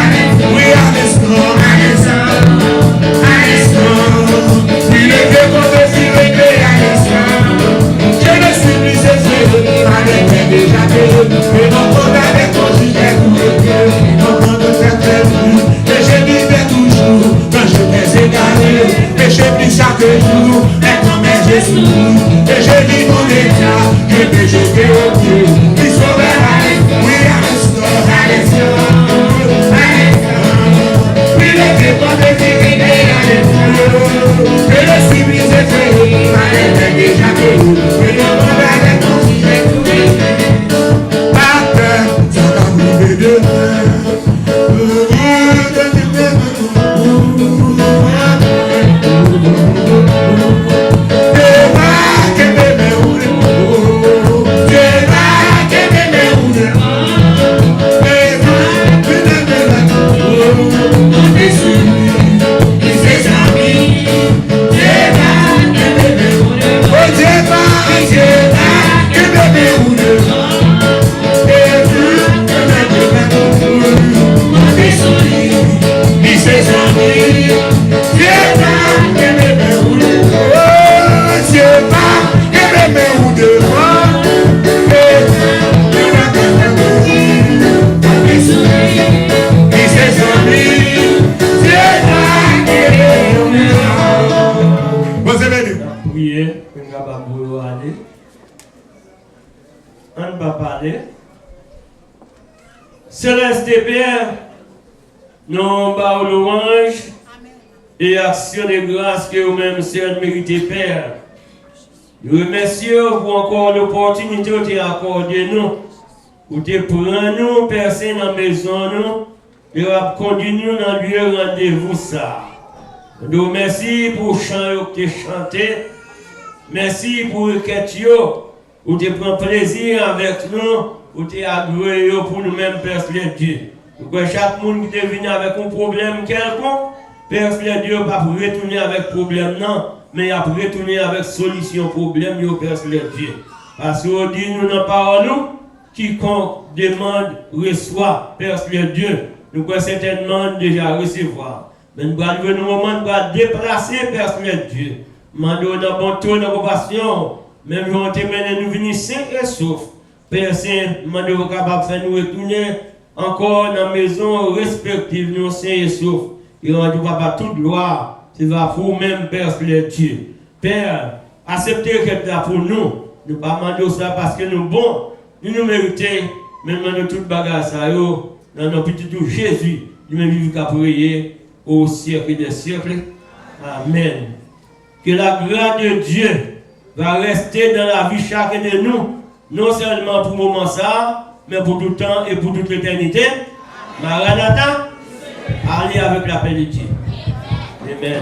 oui, à l'instant, il était convaincu, à l'instant, je ne suis plus cessé, ma lettre déjà payée, et non condamné quand j'étais coupé, non condamné très plus, et je vivais toujours, quand j'étais égaré, et j'ai pris chaque jour, mais quand même j'ai souri, et je vis mon état, je vais jeter au pied, il sauvait oui, à l'instant, oui, il était convaincu, que le civilisé fait, ma lettre déjà payée, et non condamné quand j'étais coupé, pas peur, ça va arriver demain. Céleste Père, nous bas louange et action de grâce que vous-même seul méritez, Père. Nous remercions pour encore l'opportunité que vous avez accordée nous, pour te prendre nous, personne dans la maison nous, et conduire nous dans le lieu rendez-vous ça. Nous remercions pour le chant que tu as chanté. Merci pour le quête où tu prends plaisir avec nous, où tu es agréé pour nous-mêmes, Père Dieu. Pour chaque monde qui est venu avec un problème quelconque, Père Dieu, pas pour retourner avec problème, non, mais à pour retourner avec solution problème, Père Dieu. Parce qu'on dit nous dans la parole, quiconque demande, reçoit, Père Dieu. Nous pouvons certainement déjà recevoir. Mais nous allons venir au moment de déplacer, Père Dieu. Mandons dans bon tour de compassion, même si on te mène nous venir sains et saufs. Père Saint, mandons capable de faire nous retourner encore dans la maison respective, nous sains et saufs. Et on dit, papa, toute gloire, c'est va pour nous-mêmes, Père Dieu. Père, acceptez que tu as pour nous. Nous ne pas demander ça parce que nous bons, nous méritons, mais nous demandons toute bagarre ça, dans notre petit tout Jésus, nous-mêmes vivons qu'à prier au siècle des siècles. Amen. Que la grâce de Dieu va rester dans la vie chacun de nous, non seulement pour le moment ça, mais pour tout le temps et pour toute l'éternité. Maranatha, allez avec la paix de Dieu. Amen.